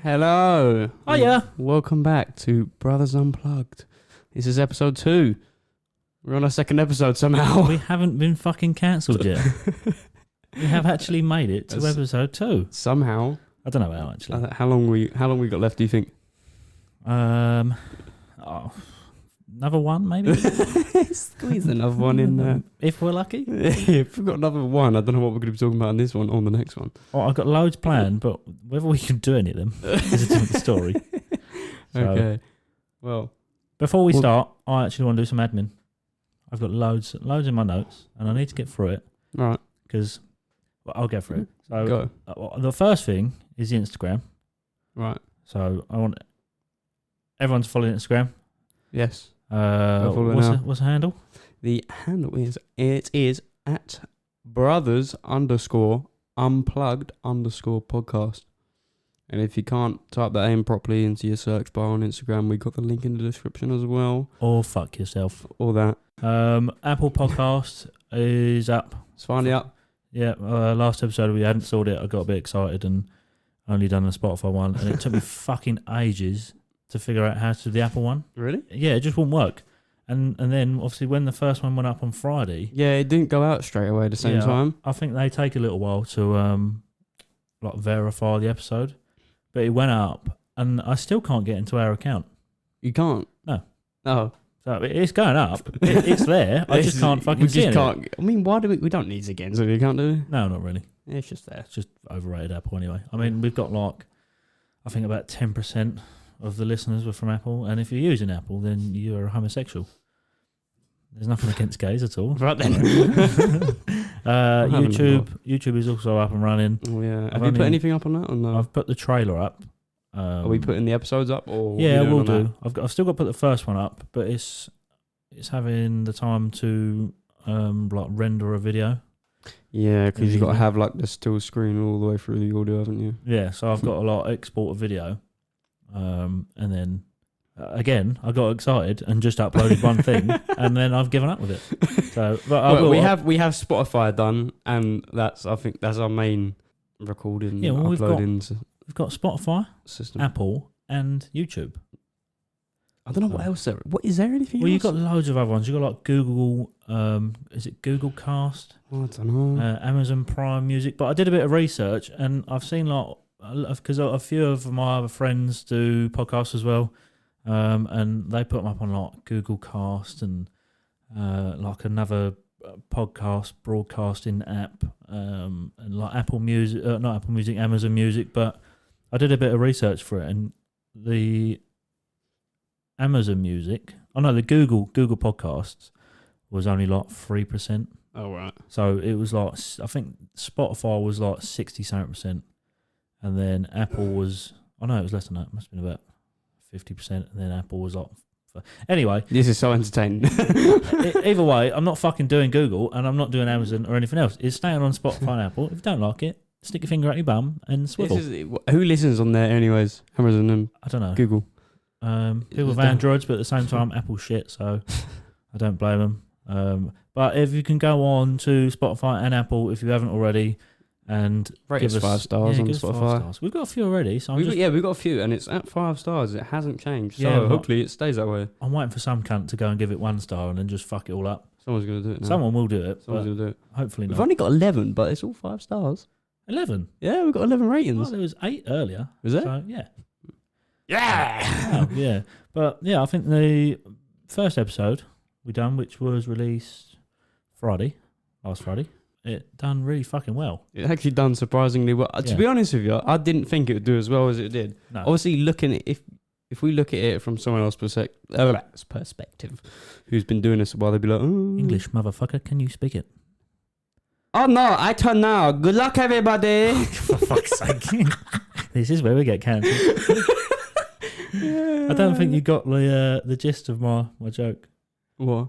Hello. Hiya. Welcome back to Brothers Unplugged. This is episode 2. We're on our second episode somehow. We haven't been fucking cancelled yet. We have actually made it to episode 2. Somehow. I don't know how actually. How long we got left, do you think? Another one maybe? Squeeze another one in there. If we're lucky. If we've got another one, I don't know what we're going to be talking about in this one or the next one. Oh, I've got loads planned, but whether we can do any of them is a different story. So, okay. Well, before we start, I actually want to do some admin. I've got loads in my notes, and I need to get through it. Right. Because I'll get through it. So go. The first thing is the Instagram. Right. So I want everyone to follow Instagram. Yes. What's the handle? The handle is at brothers_unplugged_podcast. And if you can't type that in properly into your search bar on Instagram, we got the link in the description as well. Or fuck yourself. All that. Apple Podcast is up. It's finally up. Yeah, last episode we hadn't sorted it. I got a bit excited and only done the Spotify one, and it took me fucking ages to figure out how to do the Apple one. Really? Yeah, it just wouldn't work. And then obviously when the first one went up on Friday, yeah, it didn't go out straight away at the same time. I think they take a little while to verify the episode, but it went up, and I still can't get into our account. You can't? No. Oh. So it's going up. It's there. I just can't fucking see it. I mean, why do we don't need it again, so you can't do it? No, not really. Yeah, it's just there. It's just overrated Apple anyway. I mean, we've got I think about 10% of the listeners were from Apple, and if you're using Apple, then you're a homosexual. There's nothing against gays at all. Right then. YouTube is also up and running. Oh yeah. Have you put anything up on that? Or no? I've put the trailer up. Are we putting the episodes up? Or yeah, we'll do. I've still got to put the first one up, but it's having the time to render a video. Yeah, because you've got to have the still screen all the way through the audio, haven't you? Yeah, so I've got a export a video, and then again I got excited and just uploaded one thing, and then I've given up with it. So, but we have Spotify done, and I think that's our main recording. Yeah, well, uploading. We've got Spotify, system, Apple, and YouTube. I don't know what else there. What is there anything? Well, else? You've got loads of other ones. You've got Google. Is it Google Cast? I don't know. Amazon Prime Music. But I did a bit of research, and I've seen because a few of my other friends do podcasts as well, and they put them up on Google Cast and another podcast broadcasting app, and Apple Music, not Apple Music, Amazon Music. But I did a bit of research for it, and the Amazon Music, the Google Podcasts was only 3%. Oh right. So it was I think Spotify was 60-something%, and then Apple was it was less than that. It must have been about 50%, and then Apple was anyway. This is so entertaining. Either way, I'm not fucking doing Google, and I'm not doing Amazon or anything else. It's staying on Spotify and Apple. If you don't like it, stick your finger at your bum and swivel. Who listens on there anyways? Amazon and I don't know. Google. People with Androids, but at the same time, Apple shit, so I don't blame them. But if you can go on to Spotify and Apple, if you haven't already, and rate us 5 stars on Spotify. 5 stars. We've got a few already, so we've got a few, and it's at 5 stars. It hasn't changed, so hopefully it stays that way. I'm waiting for some cunt to go and give it 1 star and then just fuck it all up. Someone's going to do it now. Someone will do it. Someone's going to do it. Hopefully not. We've only got 11, but it's all 5 stars. 11? Yeah, we've got 11 ratings. Oh, there was 8 earlier. Was there? So, yeah. Yeah! Yeah. But, yeah, I think the first episode we done, which was released last Friday, it done really fucking well. It actually done surprisingly well. To be honest with you, I didn't think it would do as well as it did. No. Obviously, looking at if we look at it from someone else's perspective, who's been doing this a while, they'd be like, oh. English, motherfucker, can you speak it? Oh no, I turn now. Good luck, everybody. For fuck's sake. This is where we get cancelled. I don't think you got the gist of my joke. What?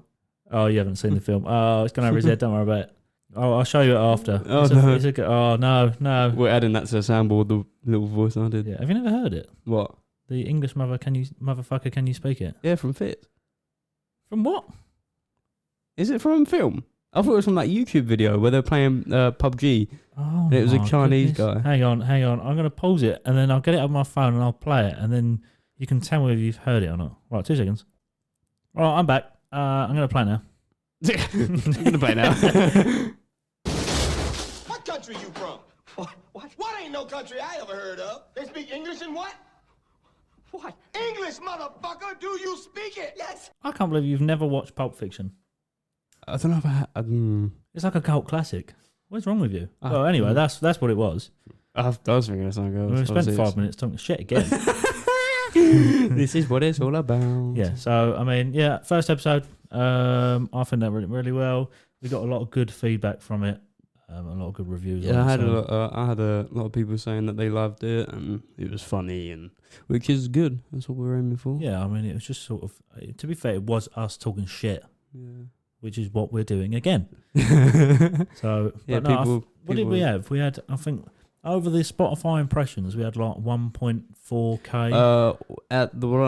Oh, you haven't seen the film. Oh, it's gone over his head. Don't worry about it. Oh, I'll show you it after. Oh, no. We're adding that to the soundboard, the little voice I did. Yeah. Have you never heard it? What? The English motherfucker, can you speak it? Yeah, from Fit. From what? Is it from film? I thought it was from that YouTube video where they're playing PUBG. Oh, And it was a my Chinese goodness. guy. Hang on. I'm going to pause it and then I'll get it on my phone and I'll play it and then you can tell me if you've heard it or not. Right, 2 seconds. All right, I'm back. I'm going to play now. I'm going to play now. What country you from? What ain't no country I ever heard of? They speak English and what? What? English, motherfucker! Do you speak it? Yes. I can't believe you've never watched Pulp Fiction. I don't know if It's like a cult classic. What's wrong with you? Ah, Well, anyway, that's what it was. I was thinking of something else. We spent 5 minutes talking shit again. This is what it's all about. Yeah, so, I mean, yeah, first episode, I think that went really well. We got a lot of good feedback from it, a lot of good reviews. Yeah, on I it, had a lot of people saying that they loved it and it was funny, and which is good. That's what we're aiming for. Yeah, I mean, it was just sort of, to be fair, it was us talking shit, Yeah. which is what we're doing again. So, Yeah, but no, people. what did we have? We had, I think, over the Spotify impressions, we had like 1.4k.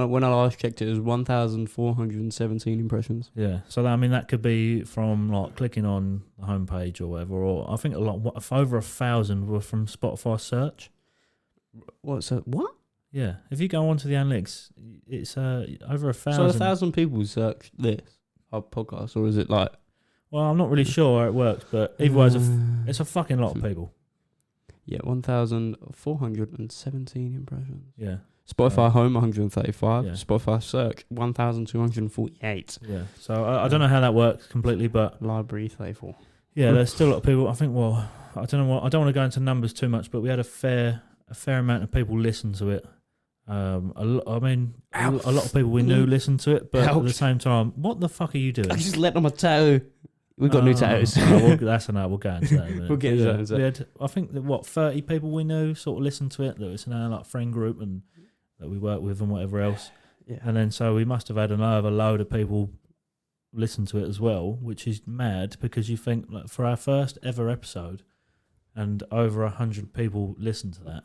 When I last checked, it was 1,417 impressions. Yeah, so that, I mean, that could be from like clicking on the homepage or whatever, or I think a lot, over 1,000 were from Spotify search. What's that? What? Yeah, if you go onto the analytics, it's over 1,000. So 1,000 people searched this our podcast, or is it like? Well, I'm not really sure how it works, but either way, it's a fucking lot of people. Yeah, 1,417 impressions. Yeah. Spotify Home 135. Yeah. Spotify Search 1,248. Yeah. So I don't know how that works completely, but Library 34. yeah, there's still a lot of people. I think. Well, I don't know. I don't want to go into numbers too much, but we had a fair amount of people listen to it. A lot of people we knew listened to it, but at the same time, what the fuck are you doing? I just let on my tattoo. We've got new tattoos. We'll go into that in a minute. We'll get into that in a sec. We had, I think, 30 people we knew sort of listened to it. That was in our like friend group and that we work with and whatever else. Yeah. And then so we must have had another load of people listen to it as well, which is mad because you think like, for our first ever episode and over 100 people listened to that.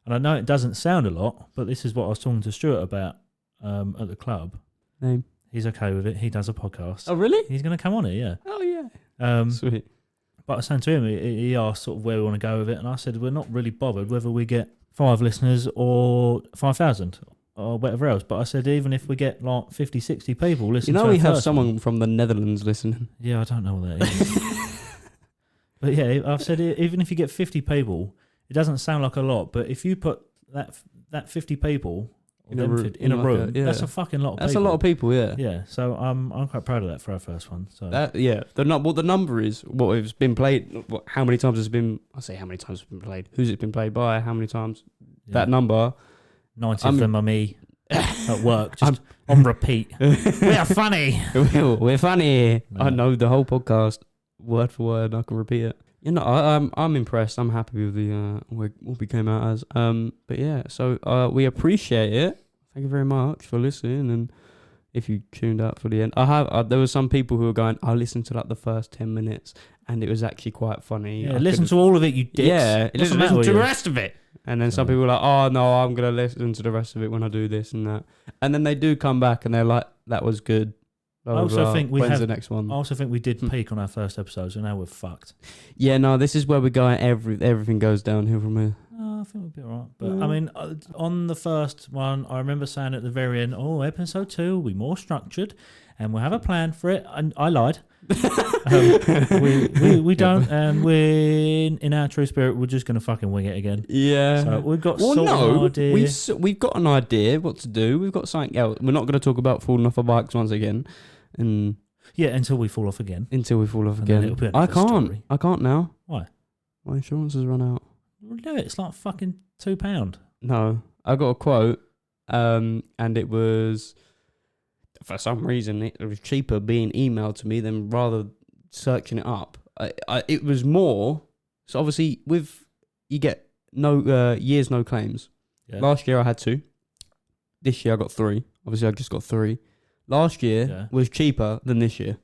And I know it doesn't sound a lot, but this is what I was talking to Stuart about at the club. Name. He's okay with it. He does a podcast. Oh, really? He's going to come on it, yeah. Oh, yeah. Sweet. But I was saying to him, he asked sort of where we want to go with it, and I said we're not really bothered whether we get 5 listeners or 5,000 or whatever else. But I said even if we get like 50, 60 people listening, You know to we our have first someone one. from the Netherlands listening. Yeah, I don't know what that is. But yeah, I've said even if you get 50 people, it doesn't sound like a lot. But if you put that 50 people in a room, that's a fucking lot of people. That's a lot of people, yeah. Yeah, so I'm quite proud of that for our first one. So What the number is, what it's been played, how many times it's been. I say how many times it's been played. Who's it been played by? How many times? yeah. That number. 90 of them are me at work, just on repeat. We are funny. We're funny. No. I know the whole podcast word for word. I can repeat it. You know, I'm impressed. I'm happy with the what we came out as. But yeah, so we appreciate it. Thank you very much for listening. And if you tuned out for the end, there were some people who were going, I listened to like the first 10 minutes, and it was actually quite funny. Yeah, listen to all of it, you dicks. Yeah, listen to the rest of it. And then some Yeah. people were like, oh no, I'm gonna listen to the rest of it when I do this and that. And then they do come back and they're like, that was good. Blah, I also blah, blah. think we When's have- the next one? I also think we did peak on our first episode, so now we're fucked. Yeah, no, this is where we're going. Everything goes downhill from here. I think we'll be alright. But I mean, on the first one, I remember saying at the very end, episode 2 will be more structured and we'll have a plan for it. And I lied. We don't, and we're in our true spirit, we're just going to fucking wing it again. Yeah. So we've got sort of an idea. We've got an idea what to do. We've got something else. We're not going to talk about falling off our bikes once again, and Yeah, until we fall off again. until we fall off And then again. it'll be I another can't. story. I can't now. Why? My insurance has run out. We'll do it. It's like fucking £2. No, I got a quote, and it was, for some reason, it was cheaper being emailed to me than rather searching it up. It was more. So obviously, you get no years, no claims. Yeah. Last year I had 2. This year I got 3. Obviously, I just got 3. Last year was cheaper than this year.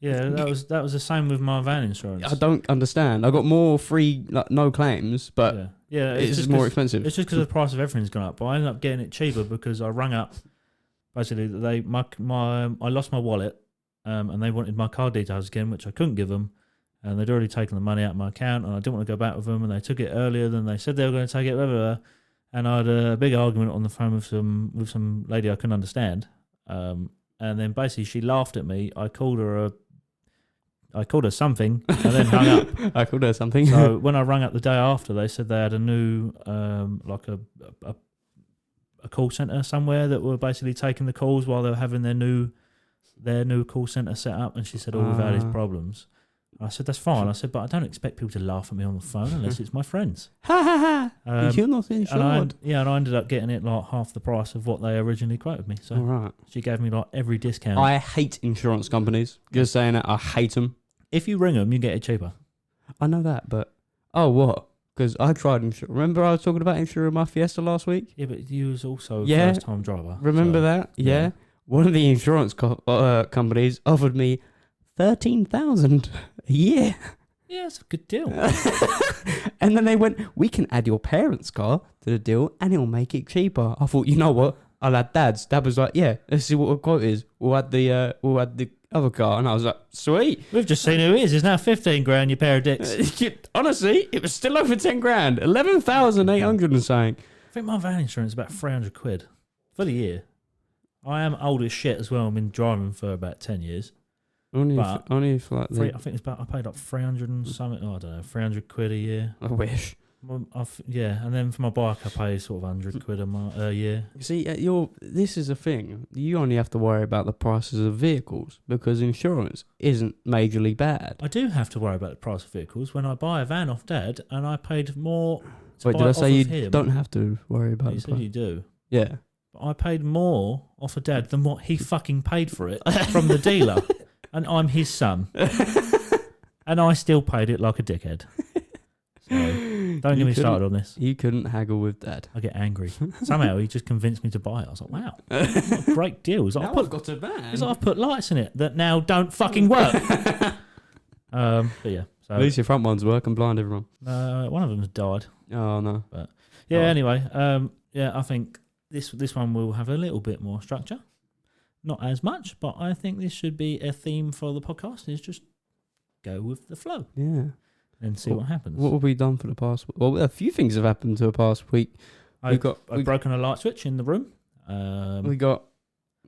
Yeah, that was the same with my van insurance. I don't understand. I got more free, like no claims, but yeah, it's just more 'cause- expensive. It's just because the price of everything's gone up. But I ended up getting it cheaper because I rang up. Basically, I lost my wallet, and they wanted my card details again, which I couldn't give them. And they'd already taken the money out of my account, and I didn't want to go back with them. And they took it earlier than they said they were going to take it. Blah, blah, blah. And I had a big argument on the phone with some lady I couldn't understand. And then basically she laughed at me. I called her something, and then hung up. I called her something. So when I rang up the day after, they said they had a new like a call center somewhere that were basically taking the calls while they were having their new call center set up. And she said, we've had these problems. I said, that's fine. I said, but I don't expect people to laugh at me on the phone unless it's my friends. Ha ha ha! You're not insured. And I ended up getting it like half the price of what they originally quoted me. So right. She gave me like every discount. I hate insurance companies. Just saying it, I hate them. If you ring them, you get it cheaper. I know that, but what? Because I tried insurance. Remember I was talking about insuring my Fiesta last week? Yeah, but you was also a first-time driver. Remember that? Yeah. One of the insurance companies offered me $13,000 a year. Yeah, it's a good deal. And then they went, we can add your parents' car to the deal and it'll make it cheaper. I thought, you know what? I'll add Dad's. Dad was like, yeah, let's see what the quote is. We'll add the other car. And I was like, sweet. We've just seen who it is. It's now 15 grand, you pair of dicks. Honestly, it was still over 10 grand. 11,800 and something. I think my van insurance is about 300 quid for the year. I am old as shit as well. I've been driving for about 10 years. Only for like I think it's about, I paid up 300 and something, I don't know, 300 quid a year. I wish. And then for my bike I pay sort of 100 quid a year. See, this is a thing. You only have to worry about the prices of vehicles because insurance isn't majorly bad. I do have to worry about the price of vehicles when I buy a van off Dad and I paid more to Wait, buy did I it say off you of him. don't have to worry about You the said price? you do. Yeah. But I paid more off of Dad than what he fucking paid for it from the dealer. And I'm his son. And I still paid it like a dickhead. So don't get me started on this. You couldn't haggle with Dad. I get angry. Somehow he just convinced me to buy it. I was like, wow, what a great deal. He's like, I've got a van. He's like, I've put lights in it that now don't fucking work. But yeah. So, at least your front ones work and blind everyone. one of them's died. Oh, no. But yeah, anyway. I think this one will have a little bit more structure. Not as much, but I think this should be a theme for the podcast, is just go with the flow. Yeah. And see what happens. What have we done for the past week? Well, a few things have happened to the past week. I've broken a light switch in the room. We got...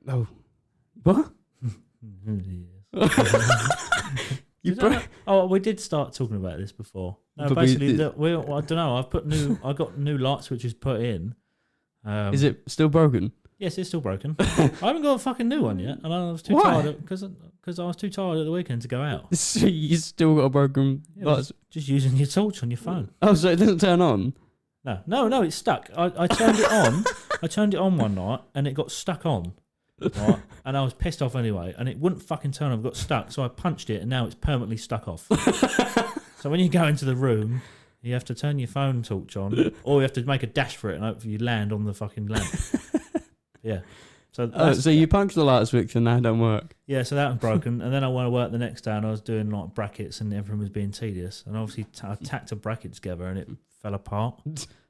Oh. What? We did start talking about this before. No, But basically, I don't know. I got new light switches put in. Is it still broken? Yes, it's still broken. I haven't got a fucking new one yet, and I was too tired because I was too tired at the weekend to go out. You still got a broken light? Just using your torch on your phone. Oh, so it doesn't turn on? No, it's stuck. I turned it on. I turned it on one night, and it got stuck on. Right? And I was pissed off anyway, and it wouldn't fucking turn on. It got stuck, so I punched it, and now it's permanently stuck off. So when you go into the room, you have to turn your phone torch on, or you have to make a dash for it, and hopefully you land on the fucking lamp. Yeah. So you punched the light switch and that don't work. Yeah, so that was broken. And then I went to work the next day and I was doing like brackets and everyone was being tedious. And obviously I tacked a bracket together and it fell apart.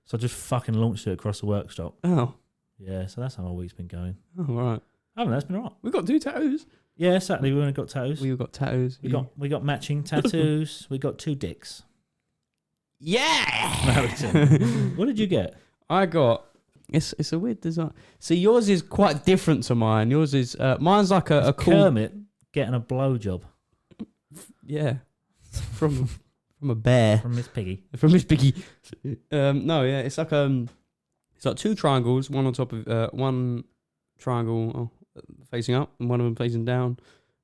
So I just fucking launched it across the workshop. Oh. Yeah, so that's how my week's been going. Oh, right. I don't know, that's been all right. We've got 2 tattoos. Yeah, certainly we only got tattoos. We've got tattoos. We got matching tattoos. We got 2 dicks. Yeah! What did you get? I got... It's a weird design. See, yours is quite different to mine. Yours is mine's like a cool Kermit getting a blowjob. Yeah, from a bear. From Miss Piggy. From Miss Piggy. No, yeah, it's like 2 triangles, one on top of one triangle facing up and one of them facing down,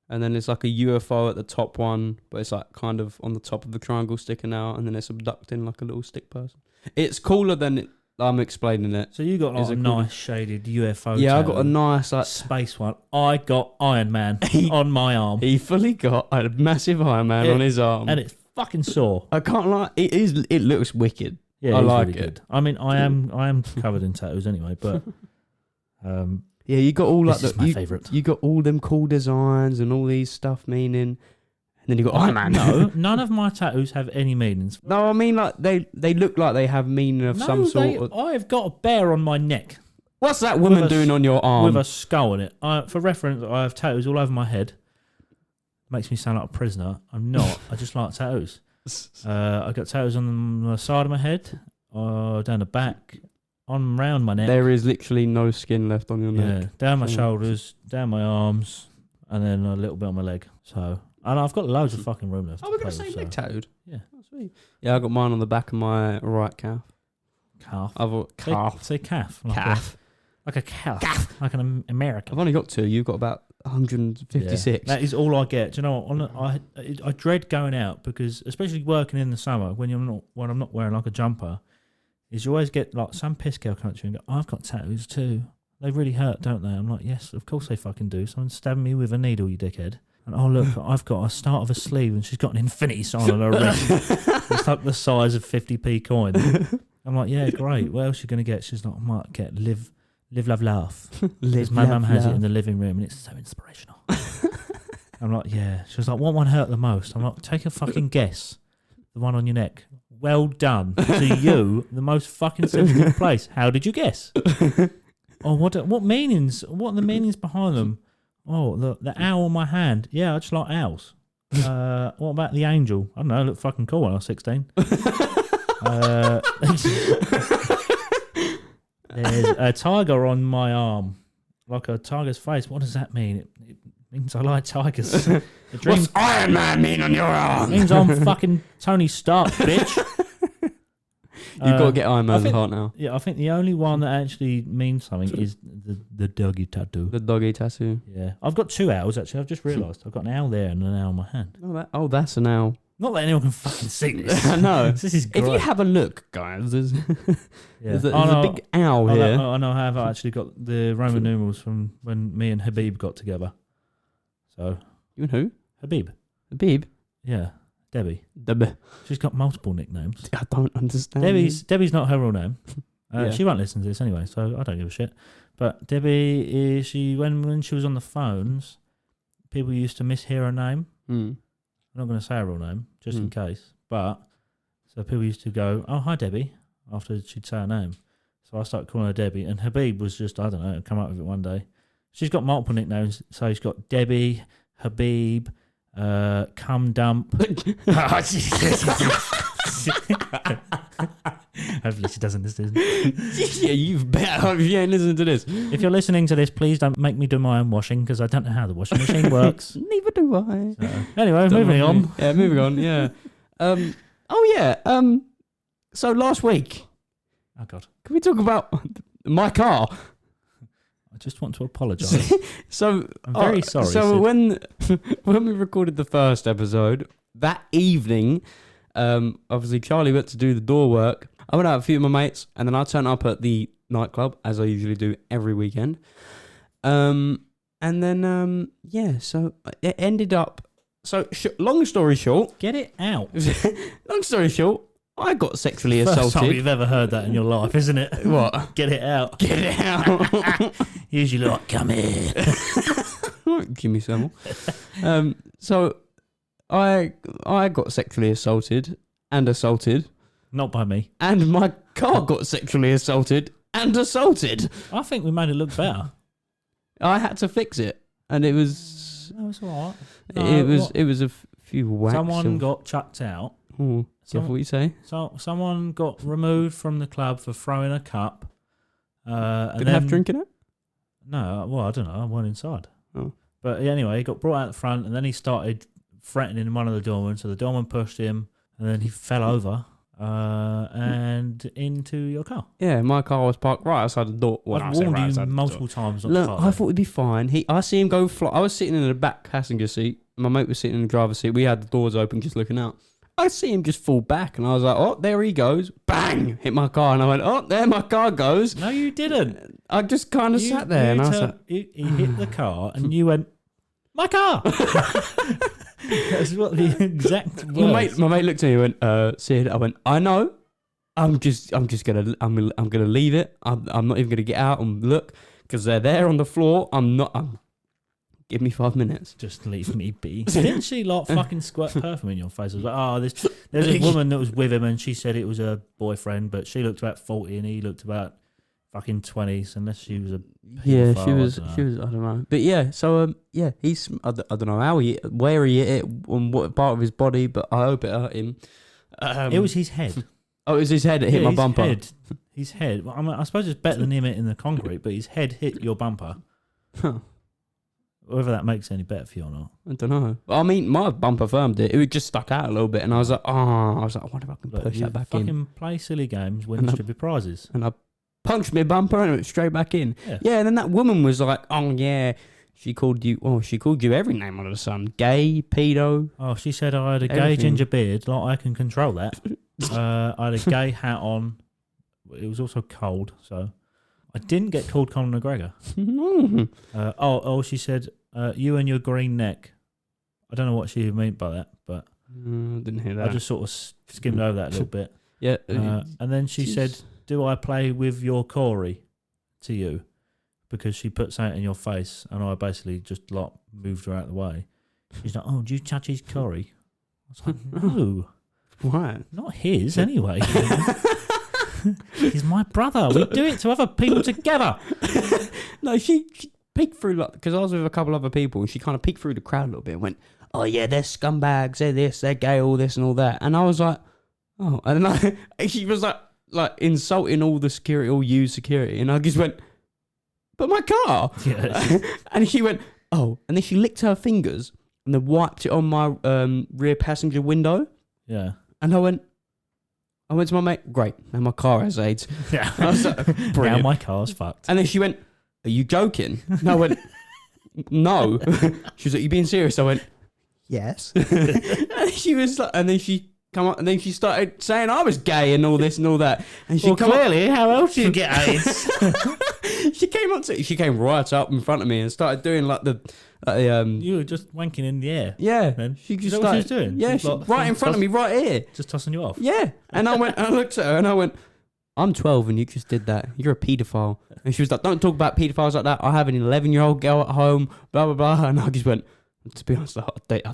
and then it's like a UFO at the top one, but it's like kind of on the top of the triangle sticking out, and then it's abducting like a little stick person. It's cooler than I'm explaining it. So you got like a nice shaded UFO. Yeah, I got a nice like space one. I got Iron Man on my arm. He fully got a massive Iron Man on his arm, and it's fucking sore. I can't lie. It looks wicked. Yeah, I like really it. Good. I mean, I am covered in tattoos anyway, but yeah, you got all like this is my favourite. You got all them cool designs and all these stuff meaning. And then you got Iron Man. No, none of my tattoos have any meanings. No, I mean like they look like they have meaning of some sort. I've got a bear on my neck. What's that woman doing on your arm? With a skull on it. For reference, I have tattoos all over my head. makes me sound like a prisoner. I'm not. I just like tattoos. I got tattoos on the side of my head, down the back, round my neck. There is literally no skin left on your neck. Yeah, down my shoulders, down my arms, and then a little bit on my leg. So, and I've got loads of fucking room left. Oh, we got the same leg tattooed? Yeah. Oh, sweet. Yeah, I got mine on the back of my right calf. Calf. Calf. Say calf. Calf. Like a calf. Like an American. I've only got 2. You've got about 156. Yeah, that is all I get. Do you know what? I dread going out because, especially working in the summer, when I'm not wearing like a jumper, is you always get like some piss girl come up to you and go, I've got tattoos too. They really hurt, don't they? I'm like, yes, of course they fucking do. Someone's stabbing me with a needle, you dickhead. And oh look, I've got a start of a sleeve and she's got an infinity sign on her wrist. It's like the size of 50p coin. I'm like, yeah, great. What else are you going to get? She's like, I might get live, love, laugh. My mum has it in the living room and it's so inspirational. I'm like, yeah. She was like, what one hurt the most? I'm like, take a fucking guess. The one on your neck. Well done to you, the most fucking sensitive place. How did you guess? Oh, what meanings? What are the meanings behind them? Oh, the owl on my hand. Yeah, I just like owls. What about the angel? I don't know. It looked fucking cool when I was 16. There's a tiger on my arm, like a tiger's face. What does that mean? It means I like tigers. What's Iron Man mean on your arm? It means I'm fucking Tony Stark, bitch. You've got to get Iron Man's heart now. Yeah, I think the only one that actually means something is the doggy tattoo. The doggy tattoo. Yeah. I've got 2 owls, actually. I've just realised. I've got an owl there and an owl on my hand. That's an owl. Not that anyone can fucking see this. I know. This is great. If you have a look, guys, there's a big owl I here. know I have actually got the Roman numerals from when me and Habib got together. So. You and who? Habib. Habib? Yeah. Debbie. Debbie. She's got multiple nicknames. I don't understand. Debbie's not her real name. Yeah. She won't listen to this anyway, so I don't give a shit. But Debbie is when she was on the phones, people used to mishear her name. I'm not going to say her real name, just in case. But so people used to go, "Oh, hi Debbie," after she'd say her name. So I started calling her Debbie, and Habib was just, I don't know, come up with it one day. She's got multiple nicknames, so she's got Debbie, Habib, cum dump. Hopefully she doesn't listen. Yeah, you better hope you ain't listening to this. If you're listening to this, please don't make me do my own washing because I don't know how the washing machine works. Neither do I. So, anyway, moving on. Yeah, moving on. Yeah. So last week, oh God, can we talk about my car? I just want to apologise. So I'm very sorry. So when we recorded the first episode that evening, obviously Charley went to do the door work. I went out with a few of my mates, and then I turned up at the nightclub as I usually do every weekend. And then so it ended up. So long story short, Get it out. long story short, I got sexually First time assaulted. you've ever heard that in your life, isn't it? What? Get it out. Get it out. Usually like, come here. Give me some more. So I got sexually assaulted and assaulted. Not by me. And my car got sexually assaulted and assaulted. I think we made it look better. I had to fix it, and it was. No, it's all right. It was a few whacks. Someone got chucked out. Oh, careful what you say. So someone got removed from the club for throwing a cup. Did they have drink in it? No, well, I don't know. I weren't inside. Oh. But anyway, he got brought out the front, and then he started threatening one of the doormen. So the doorman pushed him, and then he fell over and into your car. Yeah, my car was parked right outside the door. Well, I've warned you multiple times. Look, I thought it'd be fine. I see him go fly. I was sitting in the back passenger seat. My mate was sitting in the driver's seat. We had the doors open, just looking out. I see him just fall back, and I was like, "Oh, there he goes!" Bang! Hit my car, and I went, "Oh, there my car goes." No, you didn't. I just kind of sat there, and I was like, he hit the car, and you went, "My car." That's what the exact words. My mate looked at me and went, Sid. I went, "I know. I'm gonna leave it. I'm not even gonna get out and look because they're there on the floor. Give me 5 minutes. Just leave me be." Didn't she like fucking squirt perfume in your face? I was like, "Oh, there's a woman that was with him, and she said it was her boyfriend, but she looked about 40 and he looked about fucking 20s, unless she was a Yeah, paedophile, she was. I She was. I don't know. But yeah, so yeah, he's. I don't know where he hit it, on what part of his body, but I hope it hurt him. it was his head. Oh, it was his head that hit my his bumper. His head. Well, I mean, I suppose it's better than him hitting the concrete, but his head hit your bumper. Huh. Whether that makes it any better for you or not. I don't know. I mean, my bumper firmed it. It just stuck out a little bit, and I was like, I wonder if I can push that back in. Fucking play silly games, win stupid prizes. And I punched my bumper and it went straight back in. Yeah. And then that woman was like, oh yeah, she called you every name under the sun. Gay, pedo. Oh, she said I had a gay Everything. ginger beard, like I can control that. I had a gay hat on. It was also cold, so I didn't get called Conor McGregor. She said, you and your green neck. I don't know what she meant by that, but Didn't hear that. I just sort of skimmed over that a little bit. Yeah. And then she said, do I play with your Corey to you? Because she put something in your face, and I basically just like moved her out of the way. She's like, oh, do you touch his Corey? I was like, no. Why? Not his, anyway. He's my brother. We do it to other people together. No, she peeked through, like, because I was with a couple other people, and she kind of peeked through the crowd a little bit and went, oh yeah, they're scumbags, they're this, they're gay, all this and all that. And I was like, oh. And then she was like insulting all the security, all you security. And I just went, but my car. Yes. And she went, oh. And then she licked her fingers and then wiped it on my rear passenger window. Yeah. And I went to my mate, great, now my car has AIDS. Yeah. I was like, Now brilliant. my car's fucked. And then she went, are you joking? And I went, no. She was like, you being serious? I went, yes. And she was like, and then she come up, and then she started saying I was gay and all this and all that. And she clearly, how else do you get AIDS? she came right up in front of me and started doing like the You were just wanking in the air. yeah. Then She just is that what she was started doing? yeah, Just like right in front of me, right here. Just tossing you off. Yeah. And I looked at her and I went, I'm 12 and you just did that. You're a paedophile. And she was like, don't talk about paedophiles like that. I have an 11-year-old girl at home, blah, blah, blah. And I just went, to be honest, I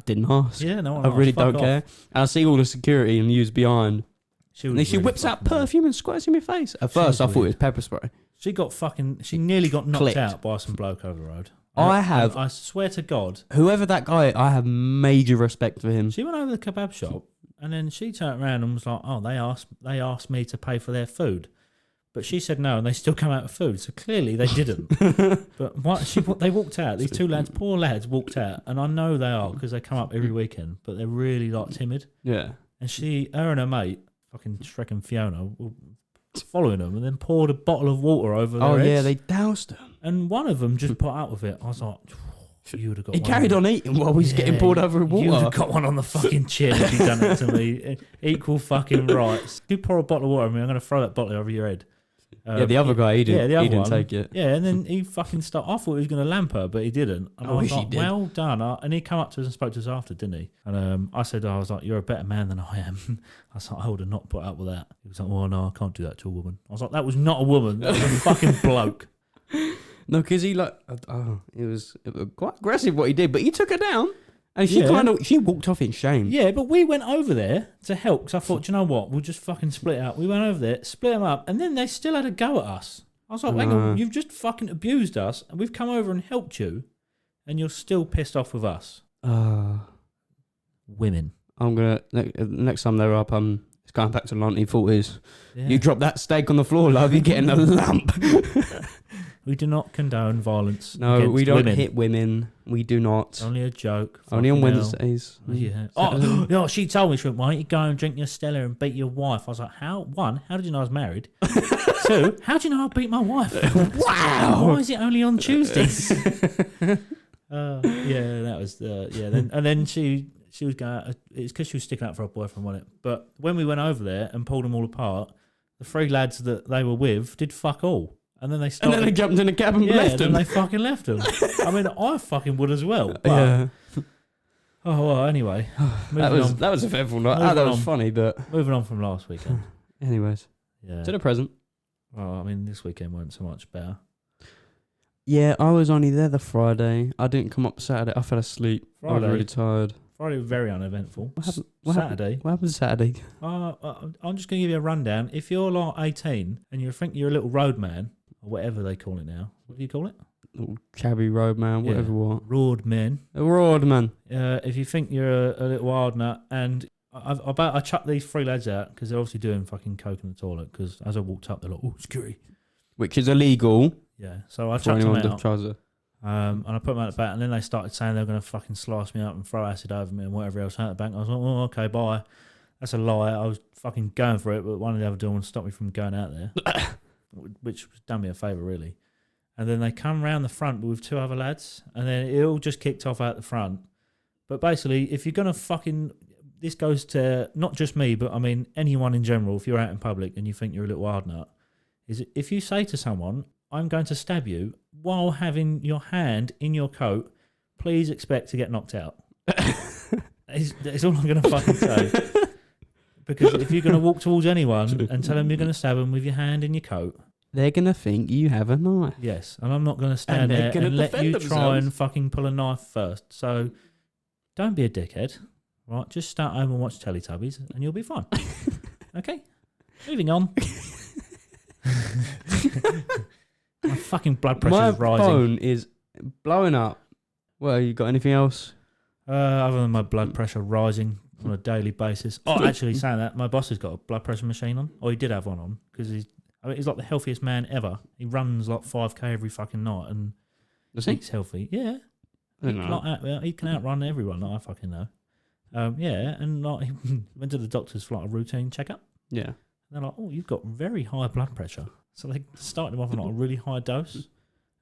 didn't ask. Yeah, no one I asked. really Fuck don't off. care. And I see all the security and yous behind. And then she really whips out fucking weird. perfume and squirts in my face. At first, I thought it was pepper spray. She nearly got knocked Clicked. out by some bloke over the road. I swear to God. Whoever that guy, I have major respect for him. She went over to the kebab shop and then she turned around and was like, oh, they asked me to pay for their food. But she said no, and they still come out with food. So clearly they didn't. But they walked out. These two lads, poor lads, walked out, and I know they are because they come up every weekend. But they're really like timid. Yeah. And her and her mate, fucking Shrek and Fiona, were following them, and then poured a bottle of water over their heads. Yeah, they doused him. And one of them just put out with it. I was like, you would have got. He carried on eating while we was getting poured over with water. You would have got one on the fucking chin if you'd done it to me. Equal fucking rights. If you pour a bottle of water on me, I'm going to throw that bottle over your head. Yeah, the other guy, he didn't take it. Yeah, and then he fucking started. I thought he was going to lamp her, but he didn't. And I was like, well done. And he came up to us and spoke to us after, didn't he? And I said, I was like, you're a better man than I am. I was like, I would have not put up with that. He was like, well, no, I can't do that to a woman. I was like, that was not a woman. That was a fucking bloke. No, because he it was quite aggressive what he did, but he took her down. And she she walked off in shame. Yeah, but we went over there to help because I thought, do you know what? We'll just fucking split out. We went over there, split them up, and then they still had a go at us. I was like, hang on, you've just fucking abused us, and we've come over and helped you, and you're still pissed off with us. Women. I'm gonna next time they're up, it's going back to the 1940s. Yeah. You drop that steak on the floor, love, you're getting a lump. We do not condone violence. No, we don't women. hit women. We do not. Only a joke. Only on Fucking Wednesdays. hell. Yeah. Oh, no, she told me, she went, why don't you go and drink your Stella and beat your wife? I was like, how? One, how did you know I was married? Two, how do you know I beat my wife? Wow. Why is it only on Tuesdays? Yeah, that was then she was going. It's because she was sticking up for her boyfriend, wasn't it? But when we went over there and pulled them all apart, the three lads that they were with did fuck all. And then they started. And then they jumped in a cab and left him. And they fucking left him. I mean, I fucking would as well. But, yeah. Oh well. Anyway, that was eventful night. That was funny, but moving on from last weekend. Anyways, Yeah. to the present. Well, I mean, this weekend wasn't so much better. Yeah, I was only there the Friday. I didn't come up Saturday. I fell asleep. I was really tired. Friday was very uneventful. What Saturday. What happened Saturday? I'm just going to give you a rundown. If you're like 18 and you think you're a little road man, or whatever they call it now. What do you call it? Little chubby roadman, whatever you want. Road men. A road man. If you think you're a little wild nut, and I chucked these 3 lads out because they're obviously doing fucking coke in the toilet. Because as I walked up, they're like, "Oh, security," which is illegal. Yeah, so I chucked them out. Trouser. And I put them out the back, and then they started saying they were going to fucking slice me up and throw acid over me and whatever else out the back. I was like, "Oh, okay, bye." That's a lie. I was fucking going for it, but one of the other doormen stopped me from going out there, which done me a favour, really. And then they come round the front with 2 other lads, and then it all just kicked off out the front. But basically, if you're going to fucking... This goes to not just me, but I mean anyone in general, if you're out in public and you think you're a little wild nut, is if you say to someone, "I'm going to stab you," while having your hand in your coat, please expect to get knocked out. That's all I'm going to fucking say. Because if you're going to walk towards anyone and tell them you're going to stab them with your hand in your coat... They're going to think you have a knife. Yes, and I'm not going to stand there and let you try and fucking pull a knife first. So don't be a dickhead, right? Just start home and watch Teletubbies and you'll be fine. Okay? Moving on. My fucking blood pressure's rising. My phone is blowing up. Well, you got anything else? Other than my blood pressure rising on a daily basis. Oh, actually, saying that, my boss has got a blood pressure machine on. Or he did have one on, because he's like the healthiest man ever. He runs like 5k every fucking night and eats healthy. Yeah. He can outrun everyone, I fucking know. Yeah, and like, he went to the doctors for like a routine checkup. Yeah. And they're like, "Oh, you've got very high blood pressure." So they started him off on like a really high dose,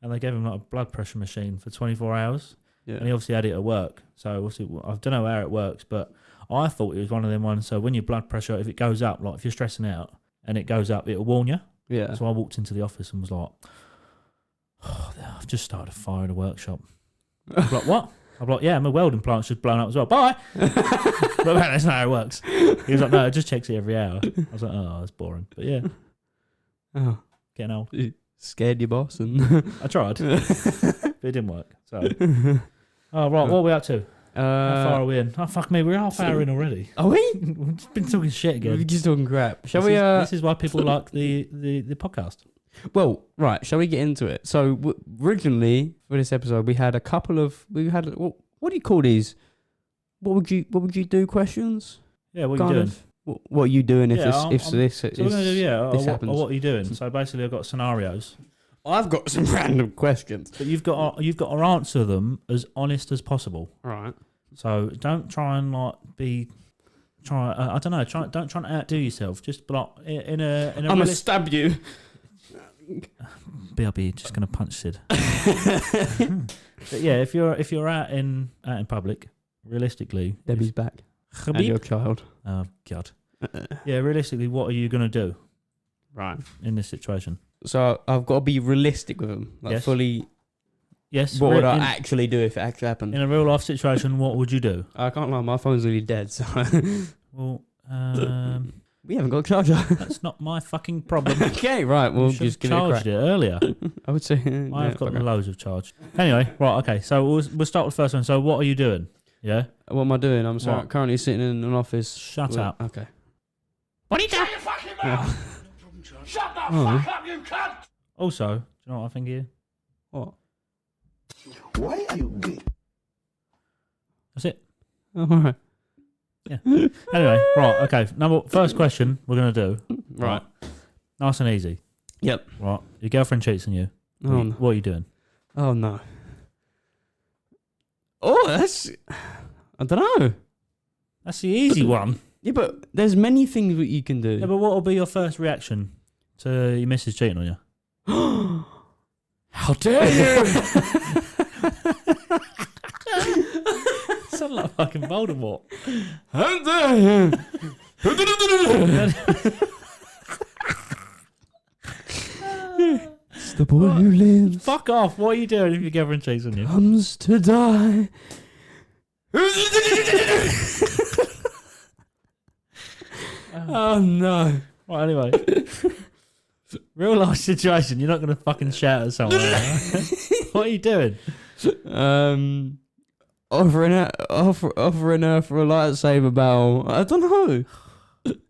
and they gave him like a blood pressure machine for 24 hours. Yeah. And he obviously had it at work. So obviously, I don't know how it works, but I thought it was one of them ones. So when your blood pressure, if it goes up, like if you're stressing out and it goes up, it'll warn you. Yeah. So I walked into the office and was like, "Oh, I've just started a fire in a workshop." I'm like, "What?" I'm like, "Yeah, my welding plant's just blown up as well." Bye. But that's not how it works. He was like, "No, it just checks it every hour." I was like, "Oh, that's boring." But yeah. Oh. Getting old. You scared your boss and I tried. But it didn't work. So. Oh, right. What are we up to? How far are we in? Oh, fuck me. We're half hour in already. Are we? We've been talking shit again. We're just talking crap. This is why people like the podcast. Well, right. Shall we get into it? So originally for this episode, we had what do you call these? What would you do? Questions? Yeah. What are you doing? What are you doing if this this happens? What are you doing? So basically, I've got scenarios. I've got some random questions, but you've got to answer them as honest as possible. Right. So don't try and like I don't know. Don't try and outdo yourself. Just like in a. I'm gonna stab you. BRB just gonna punch Sid. But yeah, if you're out in public, realistically, Debbie's back. And your child. Oh God. Yeah, realistically, what are you gonna do? Right. In this situation. So I've got to be realistic with them, like fully. Yes. What would I actually do if it actually happened? In a real life situation, what would you do? I can't lie, my phone's really dead. So. Well, we haven't got a charger. That's not my fucking problem. Okay, right. We'll just give it a crack. Charged it earlier. I would say. I've got loads of charge. Anyway, right. Okay. So we'll start with the first one. So what are you doing? Yeah. What am I doing? I'm currently sitting in an office. Shut up. Okay. What are you doing? Shut the fuck up, you cunt! Also, do you know what I think here? What? Why are you gay? That's it. All right. Yeah. Anyway, right. Okay. First question we're gonna do. Right. Nice and easy. Yep. Right. Your girlfriend cheats on you. Oh, no. What are you doing? Oh no. Oh, that's. I don't know. That's the easy one. Yeah, but there's many things that you can do. Yeah, but what will be your first reaction to your missus cheating on you? How dare you! Sound like fucking Voldemort. How dare you! It's the boy who lives. Fuck off! What are you doing if your girlfriend cheats on you? Comes to die. Oh no! Right, anyway, real life situation. You're not going to fucking shout at someone. What are you doing? Offering her for a lightsaber battle. I don't know. The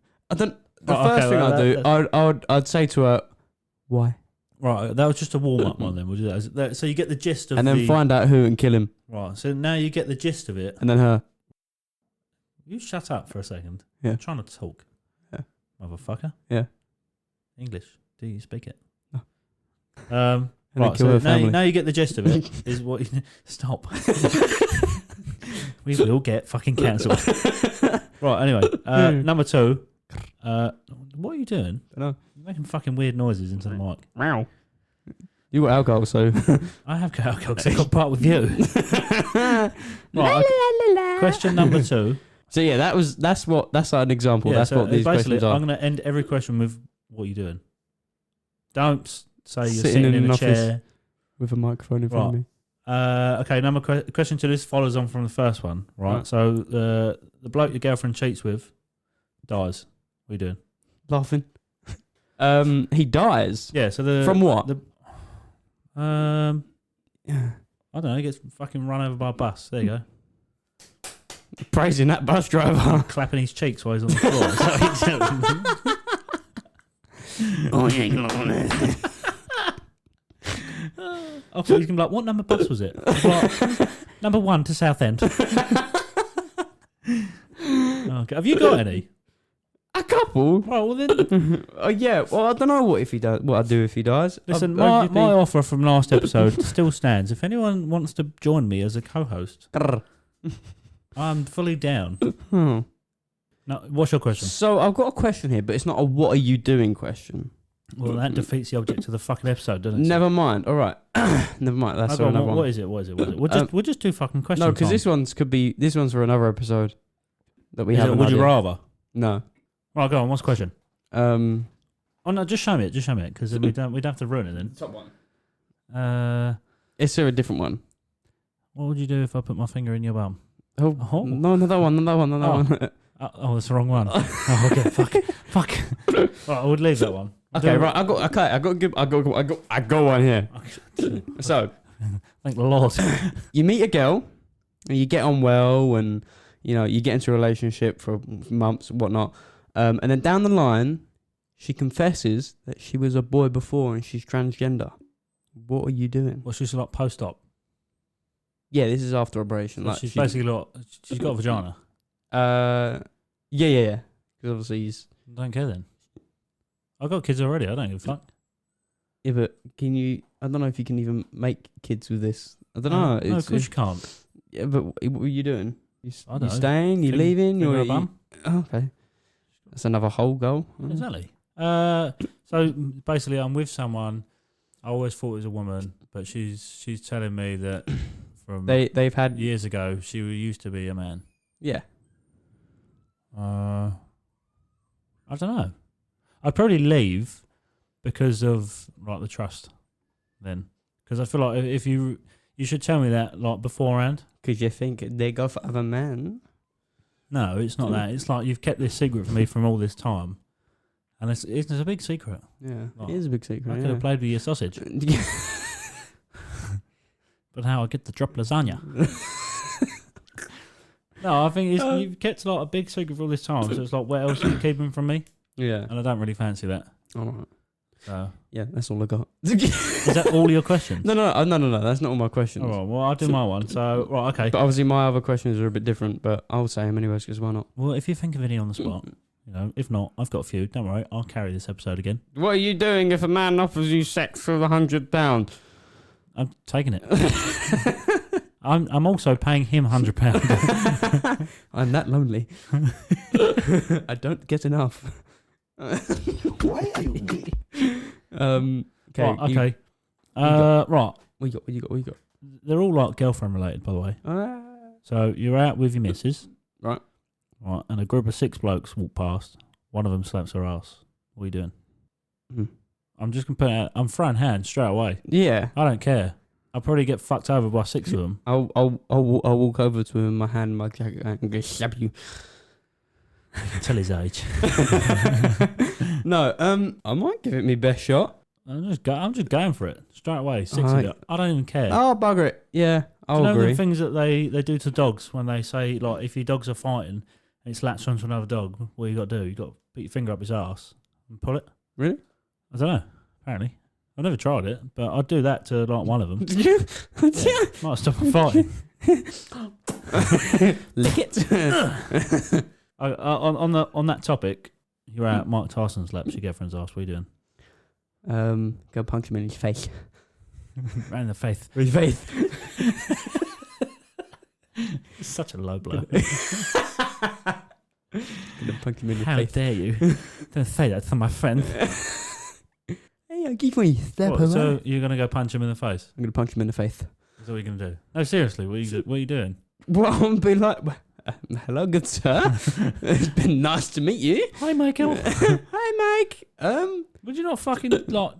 first thing I'd do, I'd say to her, why? Right, that was just a warm-up one then. We'll do that. So you get the gist of and then find out who and kill him. Right, so now you get the gist of it. And then her. You shut up for a second. Yeah. I'm trying to talk. Yeah. Motherfucker. Yeah. English. Do you speak it? No. Right, so now you get the gist of it. Is what? Stop. We will get fucking cancelled. Right, anyway. Number 2. What are you doing? I know. You're making fucking weird noises into the mic. Wow. You got alcohol, so. I have got alcohol because I got part with you. Right, question number 2. So yeah, that's an example. Yeah, that's what these questions are. I'm going to end every question with what are you doing? Don't say you're Sitting sitting in in an a office chair. With a microphone in front of me. Okay, question 2. This follows on from the first one, right? So the bloke your girlfriend cheats with dies. What are you doing? Laughing. He dies. Yeah. So from what? I don't know. He gets fucking run over by a bus. There you go. Praising that bus driver. Clapping his cheeks while he's on the floor. Oh, you ain't gonna I thought he was going to be like, what number bus was it? Like, number 1 to Southend. Okay. Have you got any? A couple. Right, well then. Yeah. Well, I don't know what I do if he dies. Listen, my offer from last episode still stands. If anyone wants to join me as a co-host, I'm fully down. Now, what's your question? So I've got a question here, but it's not a "what are you doing" question. Well, that defeats the object of the fucking episode, doesn't it? Never mind. All right. Never mind. That's another one. What is it? We'll just do fucking questions. No, because this one's for another episode that we haven't. Would you rather? No. Right, go on. What's the question? Oh no, just show me it. Because we'd have to ruin it then. Top one. Is there a different one? What would you do if I put my finger in your bum? Oh. No, another one. Oh, that's the wrong one. Oh, okay, fuck. Right, I would leave that one. Okay, right. I got one here. So, thank the Lord. You meet a girl, and you get on well, and you get into a relationship for months and whatnot, and then down the line, she confesses that she was a boy before and she's transgender. What are you doing? Well, she's like post-op. Yeah, this is after operation. So like she's basically like she's got a vagina. Yeah. Because obviously he's. Don't care then. I've got kids already. I don't give a fuck. Yeah, but can you? I don't know if you can even make kids with this. I don't know. No, of course you can't. Yeah, but what are you doing? You I don't know. staying? You leaving? Finger Or a bum? okay. That's another whole goal. Exactly. So basically, I'm with someone. I always thought it was a woman, but she's telling me that from they've had years ago she used to be a man. Yeah. I don't know. I'd probably leave because of like the trust. Then, because I feel like if you should tell me that like beforehand. Because you think they go for other men. No, it's not that. It's like you've kept this secret from me from all this time, and it's a big secret. Yeah, like, it is a big secret. I could have played with your sausage, but how I get to drop lasagna? No, I think you've kept like a big secret for all this time. So it's like, what else are you keeping from me? Yeah, and I don't really fancy that. All right. So yeah, that's all I got. Is that all your questions? No. That's not all my questions. All right, well, I'll do my one. So, right, okay. But obviously, my other questions are a bit different. But I'll say them anyways, because why not? Well, if you think of any on the spot, if not, I've got a few. Don't worry, I'll carry this episode again. What are you doing if a man offers you sex for £100? I'm taking it. I'm also paying him £100. I'm that lonely. I don't get enough. Why are you gay? Okay. Right, okay. Right. What you got? They're all like girlfriend related, by the way. So you're out with your missus. Right. Right. And a group of 6 blokes walk past. One of them slaps her ass. What are you doing? I'm just going to put it out. I'm throwing hands straight away. Yeah. I don't care. I'll probably get fucked over by 6 of them. I'll walk over to him with my hand in my jacket and go slap you. Tell his age. No, I might give it my best shot. I'm just going for it straight away. 6 of them. I don't even care. Oh, bugger it. Yeah, I'll agree. You know the things that they do to dogs when they say, like, if your dogs are fighting and it's latched onto another dog, what you got to do? You got to put your finger up his ass and pull it. Really? I don't know. Apparently, I've never tried it, but I'd do that to like one of them. Yeah. Might stop them fighting. Lick it. On that topic, you're out Mike Tyson slaps your girlfriend's ass. What are you doing? Go punch him in his face. Right in the face. With face. It's such a low blow. Gonna punch him in the How face. dare you? Don't say that to my friend. Hey, I'll give me slap What, so you're gonna go punch him in the face? I'm gonna punch him in the face. That's what you're gonna do? No, seriously. What are you doing? Well, I'm gonna be like, hello, good sir. It's been nice to meet you. Hi, Michael. Hi, Mike. Would you not fucking like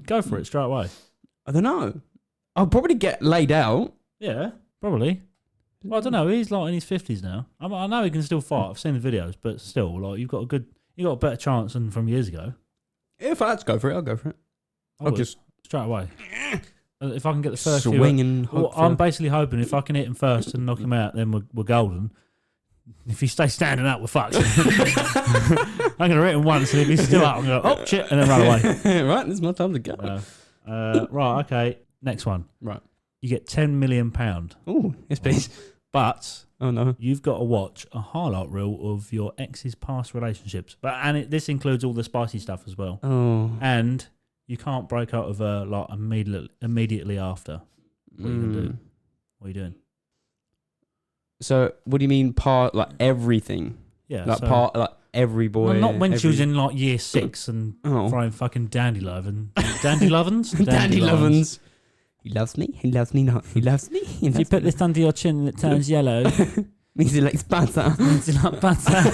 go for it straight away? I don't know. I'll probably get laid out. Yeah, probably. Well, I don't know. He's like in his 50s now. I know he can still fight. I've seen the videos, but still, like you got a better chance than from years ago. If I had to go for it, I'll go for it. I'll just straight away. If I can get the first swing and hope I'm basically hoping if I can hit him first and knock him out, then we're golden. If he stays standing up, we're fucked. I'm going to hit him once, and if he's still up, I'm going to go, oh, shit, and then run away. Right, this is my time to go. Right, okay, next one. Right. You get £10 million. Oh, yes, please. But oh no, you've got to watch a highlight reel of your ex's past relationships. This includes all the spicy stuff as well. Oh. And you can't break out of her like immediately after. What are you going to do? What are you doing? So, what do you mean part, like everything? Yeah. Like part, like every boy? Well, not when she was in like year 6 and throwing fucking dandelions. Dandelions. He loves me. He loves me not. He loves me. If you put this under your chin and it turns yellow, means he likes butter. Means he likes butter.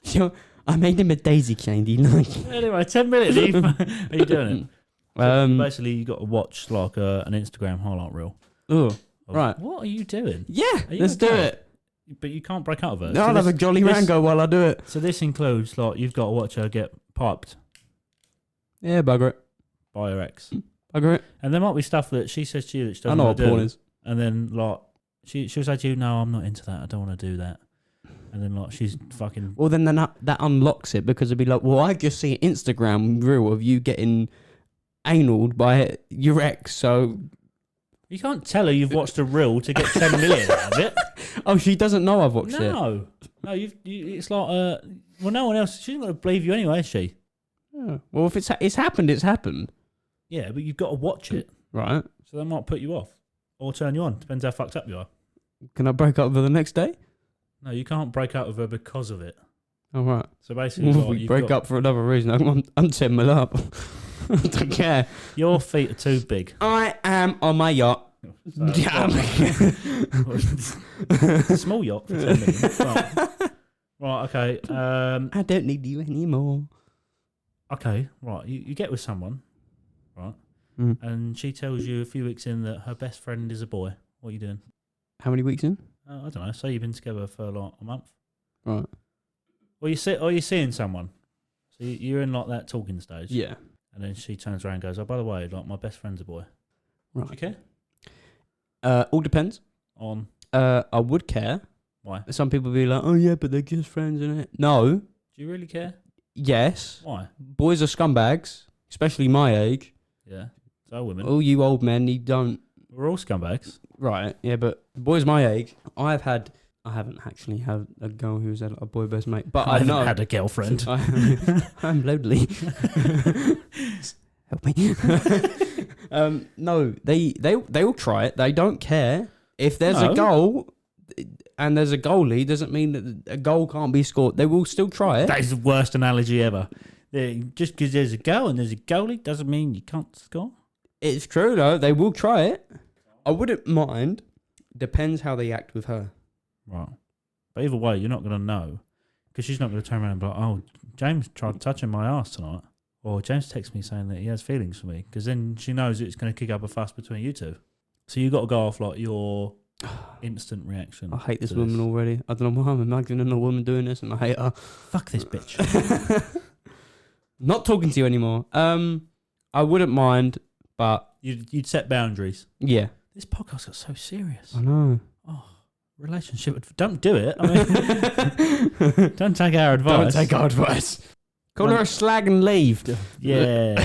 Sure. I made him a daisy candy. Anyway, 10 minutes. Are you doing it? So basically, you got to watch like an Instagram highlight reel. Oh, right. What are you doing? Yeah, let's do it. But you can't break out of it. No, I'll have a jolly rango while I do it. So this includes like you've got to watch her get piped. Yeah, bugger it. By her ex. Bugger it. And there might be stuff that she says to you that she I doesn't know want what to porn do. is. And then like she'll say to you, "No, I'm not into that. I don't want to do that." And then like she's fucking. Well, then that unlocks it because it'd be like, well, I just see an Instagram reel of you getting analed by your ex, so. You can't tell her you've watched a reel to get 10 million out of it. Oh, she doesn't know I've watched it. No, it's like well, no one else. She's not going to believe you anyway, is she? Yeah. Well, if it's happened, it's happened. Yeah, but you've got to watch it, right? So that might put you off or turn you on. Depends how fucked up you are. Can I break up with her the next day? No, you can't break up with her because of it. Oh, right. So basically, well, we break up for another reason. I'm 10 mil up. I don't care. Your feet are too big. I am on my yacht. Small yacht for 10 million. Right, okay. I don't need you anymore. Okay, right. You get with someone, right? And she tells you a few weeks in that her best friend is a boy. What are you doing? How many weeks in? I don't know. Say you've been together for like a month. Right. Or you're seeing someone. So you're in like that talking stage. Yeah. And then she turns around and goes, "Oh, by the way, like my best friend's a boy." Right. Do you care? All depends. On? I would care. Why? Some people be like, "Oh yeah, but they're just friends, innit?" No. Do you really care? Yes. Why? Boys are scumbags, especially my age. Yeah. So women. All you old men, you don't. We're all scumbags. Right. Yeah, but boys my age, I haven't actually had a girl who's had a boy best mate, but I know had a girlfriend. I'm lonely. Help me. No, they will try it. They don't care if there's a goal. And there's a goalie, doesn't mean that a goal can't be scored. They will still try it. That is the worst analogy ever. Just because there's a goal and there's a goalie doesn't mean you can't score. It's true, though. They will try it. I wouldn't mind. Depends how they act with her. Right. But either way, you're not going to know. Because she's not going to turn around and be like, "Oh, James tried touching my ass tonight." Or James texts me saying that he has feelings for me. Because then she knows it's going to kick up a fuss between you two. So you've got to go off like your instant reaction. I hate this woman already. I don't know why I'm imagining a woman doing this and I hate her. Fuck this bitch. Not talking to you anymore. I wouldn't mind, but... You'd set boundaries. Yeah. This podcast got so serious. I know. Oh, relationship... Don't do it. I mean, don't take our advice. Don't take our advice. Call her a slag and leave. Yeah.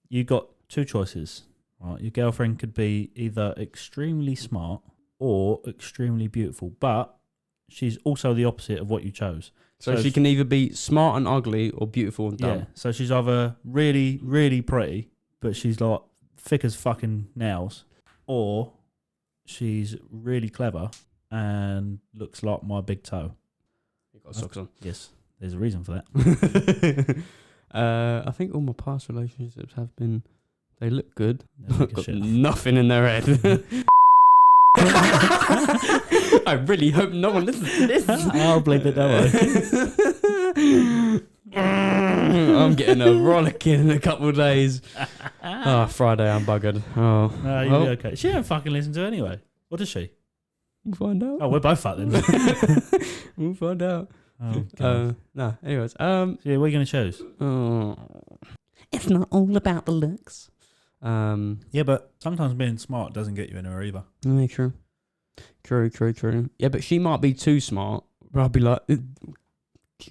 You got two choices. Right, your girlfriend could be either extremely smart or extremely beautiful, but she's also the opposite of what you chose. So she can either be smart and ugly or beautiful and dumb. Yeah. So she's either really, really pretty, but she's like thick as fucking nails, or she's really clever and looks like my big toe. You got socks on. Yes, there's a reason for that. I think all my past relationships have been. They look good. They've Got nothing in their head. I really hope no one listens to this. I'll bleep it, don't worry. I'm getting a rollicking in a couple of days. Friday, I'm buggered. Oh, No, you'll be okay. She don't fucking listen to it anyway. What does she? We'll find out. Oh, we're both fucked then. We'll find out. Oh, God. No, anyways. So yeah, what are you going to choose? It's not all about the looks. Yeah, but sometimes being smart doesn't get you anywhere either. Yeah, true. Yeah, but she might be too smart. But I'll be like,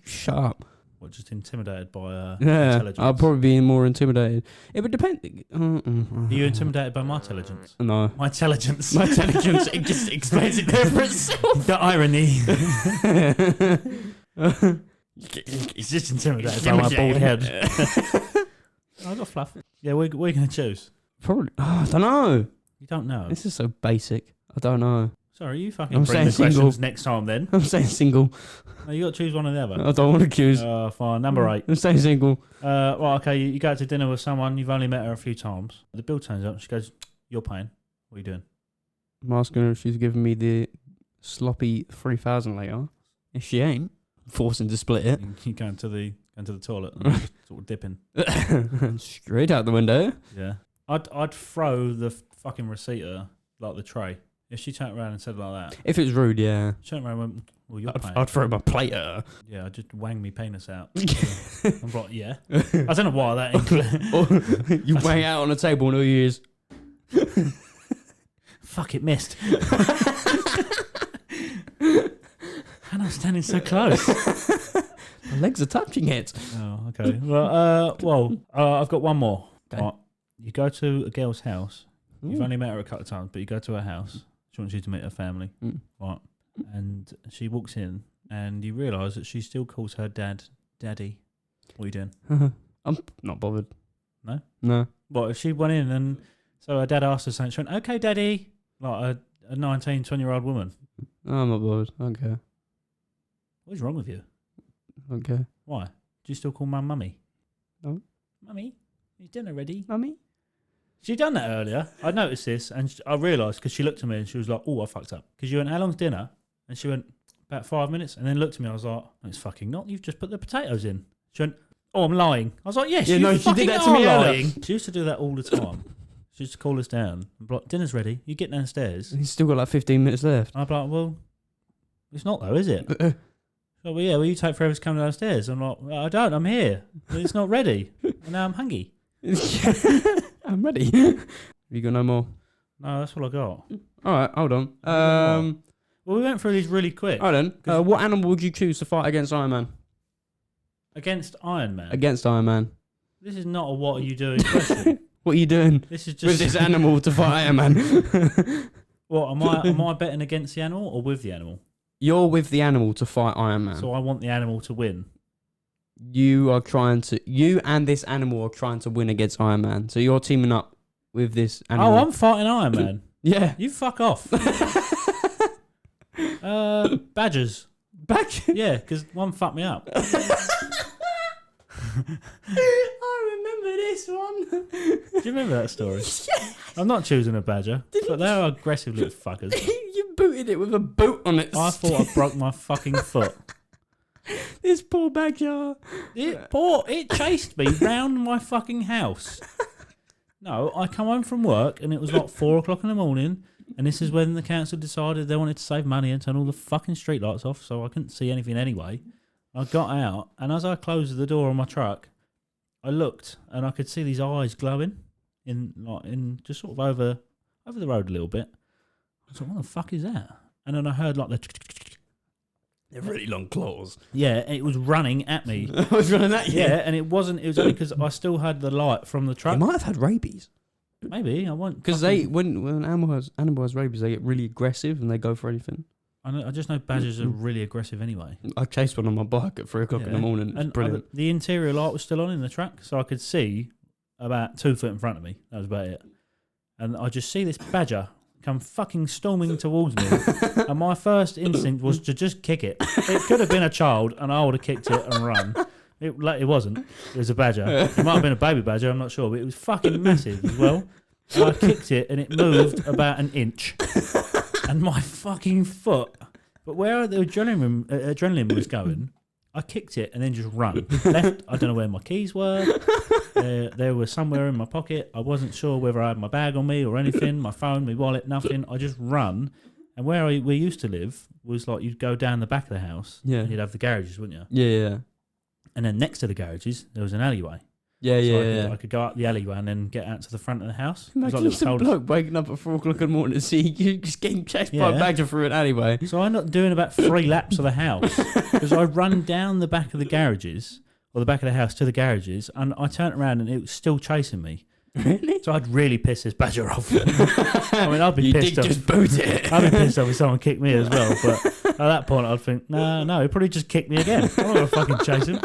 shut up. What, just intimidated by Yeah, intelligence? I'll probably be more intimidated. It would depend. Are you intimidated by my intelligence? No. My intelligence. My intelligence, it just explains it there for itself. The irony. He's just intimidated by my bald head. I got fluff. Yeah, what are you going to choose? Probably. I don't know. You don't know. This is so basic. I don't know. Sorry, you fucking I'm bring the saying questions single. next time then. I'm saying single. No, you got to choose one or the other. I don't want to choose. Fine. Number 8. I'm saying single. Well, okay, you go out to dinner with someone, you've only met her a few times. The bill turns up, she goes, "You're paying. What are you doing?" I'm asking her if she's giving me the sloppy 3,000 later. If she ain't, I'm forcing to split it. You going to the toilet and just sort of dipping. Straight out the window. Yeah. I'd throw the fucking receipt at her, like the tray. If she turned around and said like that, If it's rude, yeah. she turned around and went, "Well, you're paying." I'd throw my plate at her. Yeah, I'd just wang me penis out. I'm like, yeah. I don't know why that. Or you wang out on the table and all you use. Fuck, it missed. And I'm standing so close. My legs are touching it. Oh, okay. Well, I've got one more. Okay. Right. You go to a girl's house. You've Ooh. only met her a couple of times, but you go to her house. She wants you to meet her family. Mm. Right. And she walks in, and you realise that she still calls her dad daddy. What are you doing? I'm not bothered. No? No. What, if she went in and so her dad asked her something, she went, "Okay, daddy," like a 19, 20-year-old woman. I'm not bothered. Okay. What is wrong with you? Okay. Why? Do you still call mum mummy? No. Mummy, is dinner ready? Mummy? She done that earlier. I noticed this, and I realised because she looked at me and she was like, "Oh, I fucked up." Because you went, "How long's dinner?" And she went, "About 5 minutes." And then looked at me. I was like, "No, it's fucking not. You've just put the potatoes in." She went, "Oh, I'm lying." I was like, "Yes, Yeah, you no, she fucking did that to are me earlier. lying." She used to do that all the time. She used to call us down and be like, "Dinner's ready. You get downstairs." He's still got like 15 minutes left. I'd be like, "Well, it's not though, is it?" So, "Well, yeah, well, you take forever to come downstairs." I'm like, "Well, I don't. I'm here. It's not ready. And now I'm hungry." I'm ready. Have you got no more? No, that's all I got. All right, hold on. Well, we went through these really quick. All right then. What animal would you choose to fight against Iron Man? Against Iron Man. Against Iron Man. This is not a "what are you doing" question. What are you doing This is just with this animal to fight Iron Man? What am I betting against the animal or with the animal? You're with the animal to fight Iron Man. So I want the animal to win. You and this animal are trying to win against Iron Man. So you're teaming up with this animal. Oh, I'm fighting Iron Man. Yeah. You fuck off. Badgers. Yeah, because one fucked me up. I remember this one. Do you remember that story? Yeah. I'm not choosing a badger, but they are aggressive little fuckers. You booted it with a boot on it. I thought I broke my fucking foot. This poor badger. It chased me round my fucking house. No, I come home from work and it was like 4 o'clock in the morning, and this is when the council decided they wanted to save money and turn all the fucking street lights off, so I couldn't see anything anyway. I got out, and as I closed the door on my truck, I looked and I could see these eyes glowing in just sort of over the road a little bit. I was like, "What the fuck is that?" And then I heard like the They're really long claws. Yeah, and it was running at me. I was running at you. Yeah, and it wasn't. It was only because I still had the light from the They truck. might have had rabies. Maybe I won't. Because when an animal has rabies, they get really aggressive and they go for anything. I just know badgers are really aggressive anyway. I chased one on my bike at 3 o'clock in the morning. It's And brilliant. the interior light was still on in the truck, so I could see about 2 foot in front of me. That was about it. And I just see this badger come fucking storming towards me. And my first instinct was to just kick it. It could have been a child, and I would have kicked it and run. It wasn't. It was a badger. It might have been a baby badger, I'm not sure, but it was fucking massive as well. And I kicked it, and it moved about an inch. And my fucking foot. But where the adrenaline was going, I kicked it and then just run. Left, I don't know where my keys were. They were somewhere in my pocket. I wasn't sure whether I had my bag on me or anything, my phone, my wallet, nothing. I just run. And where we used to live was like you'd go down the back of the house. Yeah. And you'd have the garages, wouldn't you? Yeah. And then next to the garages, there was an alleyway. Yeah, I could go up the alleyway and then get out to the front of the house. Imagine some bloke waking up at 4 o'clock in the morning and see you just getting chased by a badger through an alleyway. So I ended up doing about 3 laps of the house because I run down the back of the garages, or the back of the house to the garages, and I turned around and it was still chasing me. Really? So I'd really piss this badger off. I mean, I'd be you pissed did off. just boot it. I'd be pissed off if someone kicked me as well. But at that point, I'd think, no, he'd probably just kick me again. I'm not going to fucking chase him.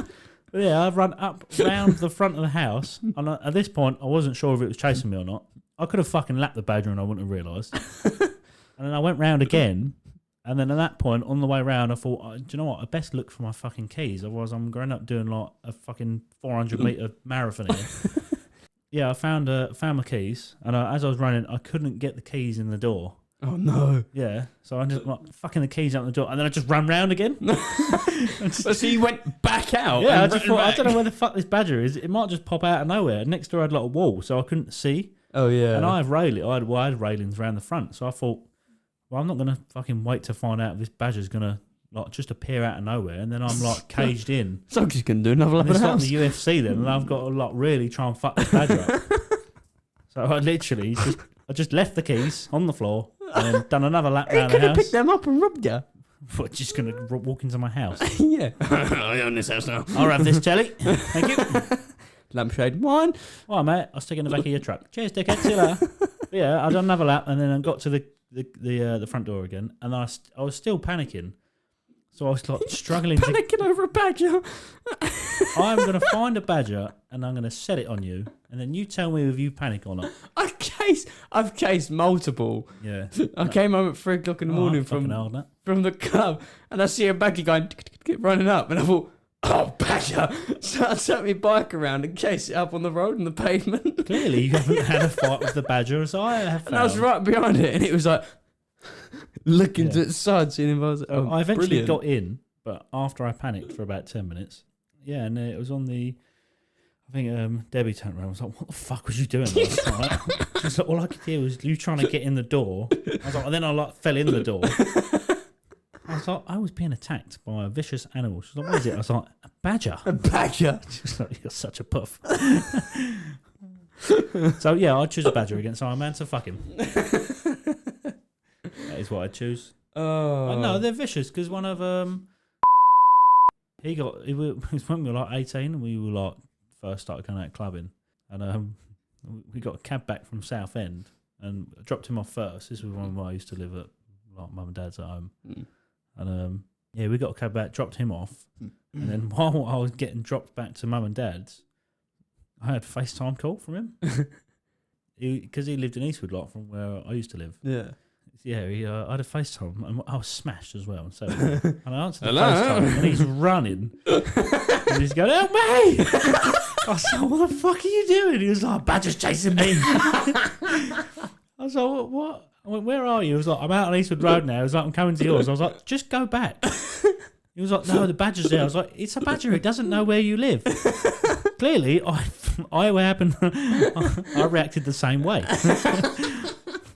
But yeah, I'd run up round the front of the house, and at this point, I wasn't sure if it was chasing me or not. I could have fucking lapped the badger and I wouldn't have realised. And then I went round again, and then at that point, on the way round, I thought, do you know what? I best look for my fucking keys, otherwise I'm going up doing like a fucking 400-metre marathon here. Yeah, I found my keys, and as I was running, I couldn't get the keys in the door. Oh no! Yeah, so I just like fucking the keys out the door, and then I just ran round again. So you went back out? Yeah, I just thought, I don't know where the fuck this badger is. It might just pop out of nowhere. Next door I had like a wall, so I couldn't see. Oh yeah. And I had railings around the front, so I thought, well, I'm not gonna fucking wait to find out if this badger's gonna like just appear out of nowhere, and then I'm like caged in. So I'm just gonna do another lap And of it's the like house. the UFC then, and I've got to like really try and fuck this badger up. So I literally just left the keys on the floor and then done another lap around the could have house. picked them up and robbed you. What, just going to walk into my house? Yeah. I own this house now. I'll have this, Charley. Thank you. Lampshade 1. All right, mate. I'll stick it in the back of your truck. Cheers, dickhead. See you later. Yeah, I done another lap and then I got to the front door again, and I was still panicking. So I was like struggling Panicking over a badger. I'm going to find a badger and I'm going to set it on you, and then you tell me if you panic or not. I've chased multiple. Yeah. I came home at 3 o'clock in the morning from the club, and I see a badger going running up, and I thought, oh, badger! So I set my bike around and chased it up on the road and the pavement. Clearly, you haven't had a fight with the badger as I have. And I was right behind it, and it was like looking to its side, seeing if I was. Oh, I eventually brilliant. got in, but after I panicked for about 10 minutes. Yeah, and it was on the. I think Debbie turned around and was like, what the fuck was you doing last night? She was like, all I could hear was you trying to get in the door. I was like, and then I like fell in the door. I was like, I was being attacked by a vicious animal. She was like, what is it? I was like, a badger. A badger. She was like, you're such a puff. So yeah, I'd choose a badger against Iron Man, so fuck him. That is what I'd choose. Oh. No, they're vicious because one of it was when we were like 18 and we were like first started going out clubbing, and we got a cab back from Southend and dropped him off first. This was when I used to live at like mum and dad's at home, and yeah, we got a cab back, dropped him off, and then while I was getting dropped back to mum and dad's, I had a FaceTime call from him because he lived in Eastwood, like from where I used to live. Yeah. Yeah, I had a FaceTime, and I was smashed as well. So, and I answered the FaceTime, and he's running, and he's going, "Help me!" I was like, "What the fuck are you doing?" He was like, "Badger's chasing me." I was like, "What?" I went, "Where are you?" He was like, "I'm out on Eastwood Road now." He was like, "I'm coming to yours." I was like, "Just go back." He was like, "No, the badger's there." I was like, "It's a badger. It doesn't know where you live." Clearly, I reacted the same way.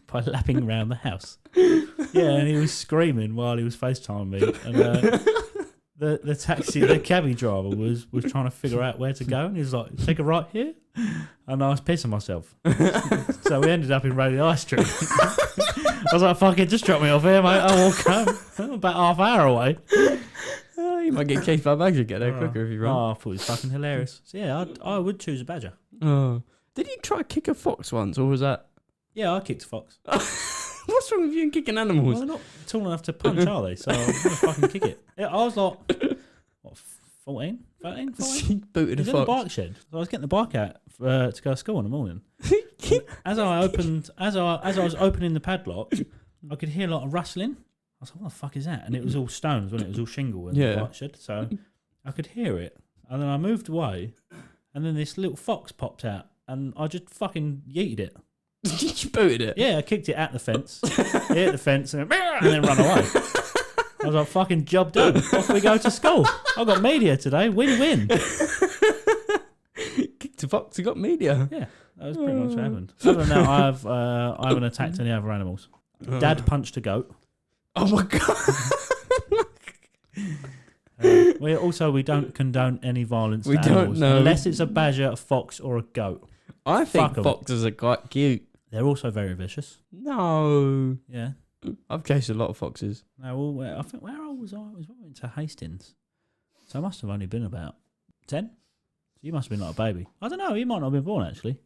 By lapping around the house. Yeah, and he was screaming while he was FaceTiming me. And the cabbie driver was trying to figure out where to go, and he was like, "Take a right here," and I was pissing myself. So we ended up in Radio High Street. was like, fucking just drop me off here, mate. I'll walk home. I'm about half hour away. You might get chased by a badger. Get there quicker if you run. Oh, I thought it was fucking hilarious. So yeah, I would choose a badger. Oh. Did you try to kick a fox once, or was that? Yeah, I kicked a fox. What's wrong with you and kicking animals? Well, they're not tall enough to punch, are they? So I'm going to fucking kick it. Yeah, I was like, what, 14? 13? 14? Booted a It was in the fox. bike shed. So I was getting the bike out to go to school in the morning. As I was opening the padlock, I could hear a lot of rustling. I was like, what the fuck is that? And it was all stones, wasn't it? It was all shingle in the bike shed. So I could hear it. And then I moved away, and then this little fox popped out, and I just fucking yeeted it. You booted it? Yeah, I kicked it at the fence. It hit the fence and then run away. I was like, fucking job done. Off we go to school. I got media today. Win-win. Kicked a fox, you got media. Yeah, that was pretty much what happened. Other than that, I haven't attacked any other animals. Dad punched a goat. Oh my god. We don't condone any violence We to don't animals. know. Unless it's a badger, a fox or a goat. I think Fuck 'em. foxes are quite cute. They're also very vicious. No. Yeah. I've chased a lot of foxes. No, well, I think, where old was I? We went to Hastings. So I must have only been about 10. So you must have been like a baby. I don't know, you might not have been born actually.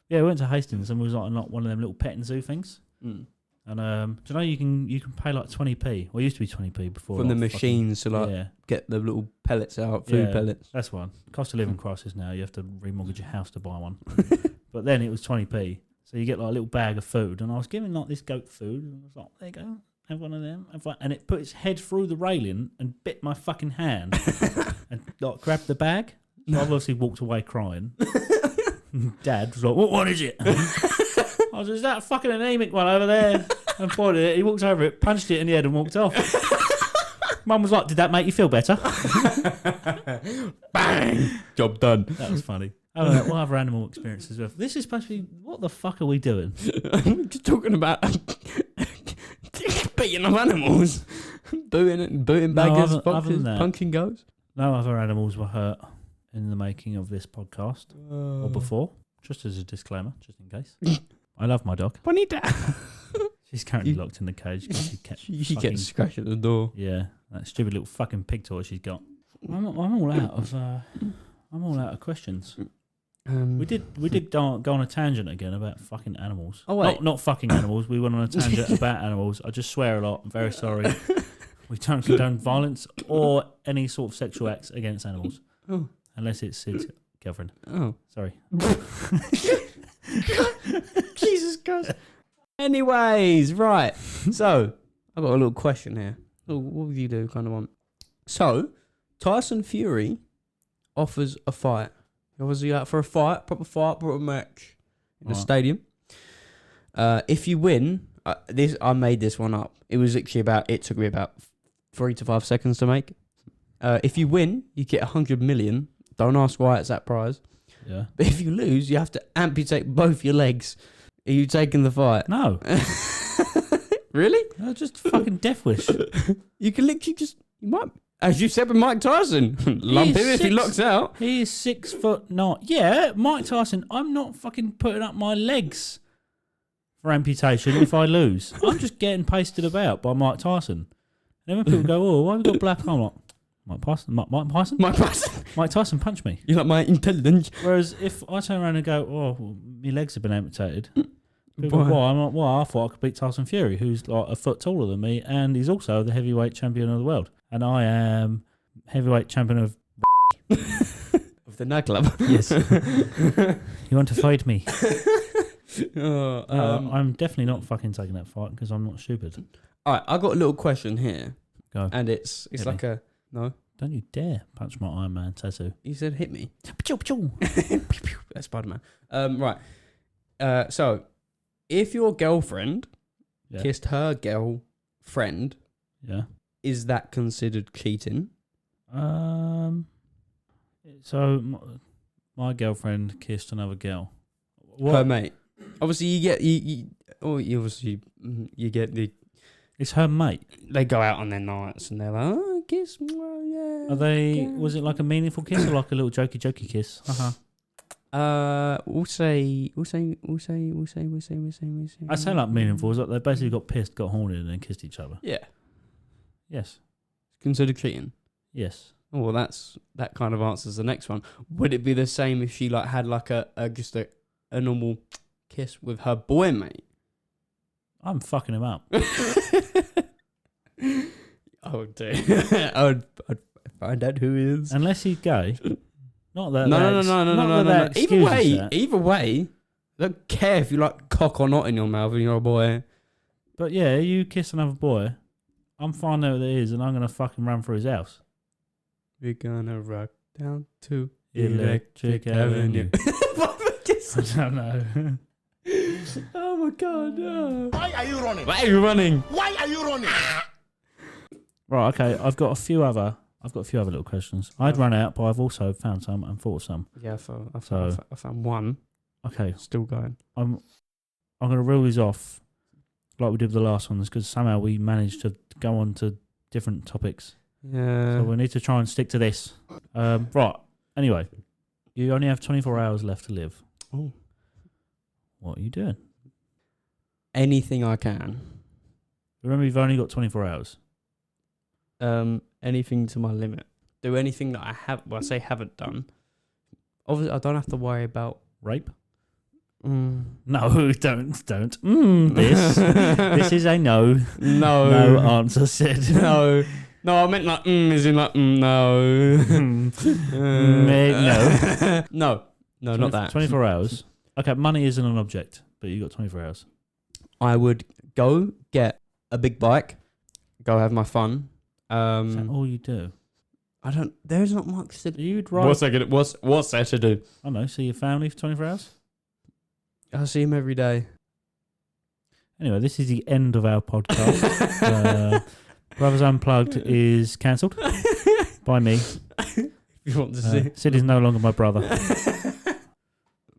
Yeah, we went to Hastings and we was like one of them little pet and zoo things. Mm. And do you know you can pay like 20p? Well, it used to be 20p before. From like, the machines to like yeah, get the little pellets out, food pellets. that's one. Cost of living crisis now. You have to remortgage your house to buy one. But then it was 20p. So you get like a little bag of food. And I was giving like this goat food. And I was like, there you go. Have one of them. And it put its head through the railing and bit my fucking hand. And like grabbed the bag. So I obviously walked away crying. Dad was like, what is it? I was like, is that a fucking anemic one over there? And pointed it. He walked over it, punched it in the head and walked off. Mum was like, did that make you feel better? Bang! Job done. That was funny. Oh, what other animal experiences? This is supposed to be, what the fuck are we doing? I'm just talking about beating up animals. Booting baggers, other foxes, than that. punching goats. No other animals were hurt in the making of this podcast or before. Just as a disclaimer, just in case. I love my dog. Bonita. She's currently locked in the cage because she kept She gets scratched at the door. Yeah, that stupid little fucking pig toy she's got. I'm all out of questions. We did go on a tangent again about fucking animals. Oh, wait. Not fucking animals. We went on a tangent about animals. I just swear a lot. I'm very sorry. We don't condone violence or any sort of sexual acts against animals. Oh. Unless it's Sid's girlfriend. Oh. Sorry. Jesus Christ. Anyways, right. So, I've got a little question here. So, what would you do, kind of one? So, Tyson Fury offers a fight. He offers you out for a fight, proper match in the stadium. If you win, I made this one up. It was literally it took me about 3 to 5 seconds to make. If you win, you get 100 million. Don't ask why it's that prize. Yeah. But if you lose, you have to amputate both your legs. Are you taking the fight? No. Really? No, just fucking death wish. You can literally you might, as you said with Mike Tyson, lump him if he locks out. He is 6'9". Yeah, Mike Tyson, I'm not fucking putting up my legs for amputation if I lose. I'm just getting pasted about by Mike Tyson. And then when people go, oh, why have we got black arm? I'm like, Mike Tyson? Mike Tyson punched me. You're like my intelligence. Whereas if I turn around and go, oh, well, my legs have been amputated. People go, why? I'm like, well, I thought I could beat Tyson Fury, who's like a foot taller than me, and he's also the heavyweight champion of the world. And I am heavyweight champion of of the nightclub. Yes. You want to fight me? I'm definitely not fucking taking that fight because I'm not stupid. All right, I got a little question here. Go. And it's Hit like me. no. Don't you dare punch my Iron Man tattoo. You said hit me. Pew. That's Spider-Man. Right. So, if your girlfriend kissed her girlfriend, is that considered cheating? So my girlfriend kissed another girl. What? Her mate. Obviously, you get the. It's her mate. They go out on their nights and they're like, oh, kiss, yeah. Are they? Was it like a meaningful kiss or like a little jokey kiss? We'll say. I sound like meaningful. It's like they basically got pissed, got horny, and then kissed each other. Yeah. Yes. Considered cheating. Yes. Oh, well, that kind of answers the next one. Would it be the same if she like had like a normal kiss with her boy mate? I'm fucking him up. Oh dear. I'd find out who he is. Unless he's gay. Not that. No. Either way, I don't care if you like cock or not in your mouth and you're a boy. But yeah, you kiss another boy, I'm finding out what it is, and I'm gonna fucking run through his house. We're gonna rock down to Electric Avenue. I don't know. Oh my god, no. Why are you running? Why are you running? Why are you running? Right, okay. I've got a few other little questions. I'd run out, but I've also found some and thought of some. Yeah, I found one. Okay, Still going. I'm gonna reel these off like we did with the last ones because somehow we managed to go on to different topics. Yeah. So we need to try and stick to this. Right. Anyway, you only have 24 hours left to live. Oh. What are you doing? Anything I can. Remember, you've only got 24 hours. Anything to my limit. Do anything that I haven't done. Obviously, I don't have to worry about Rape? No, don't. This is a no. No answer said. No, I meant like as in like no. No. No, not that. 24 hours. Okay, money isn't an object, but you got 24 hours. I would go get a big bike, go have my fun. Is that all you do? There's not much to do. You'd ride. What's there to do? I don't know. See your family for 24 hours. I see him every day. Anyway, this is the end of our podcast. Brothers Unplugged is cancelled by me. You want to see? Sid is no longer my brother.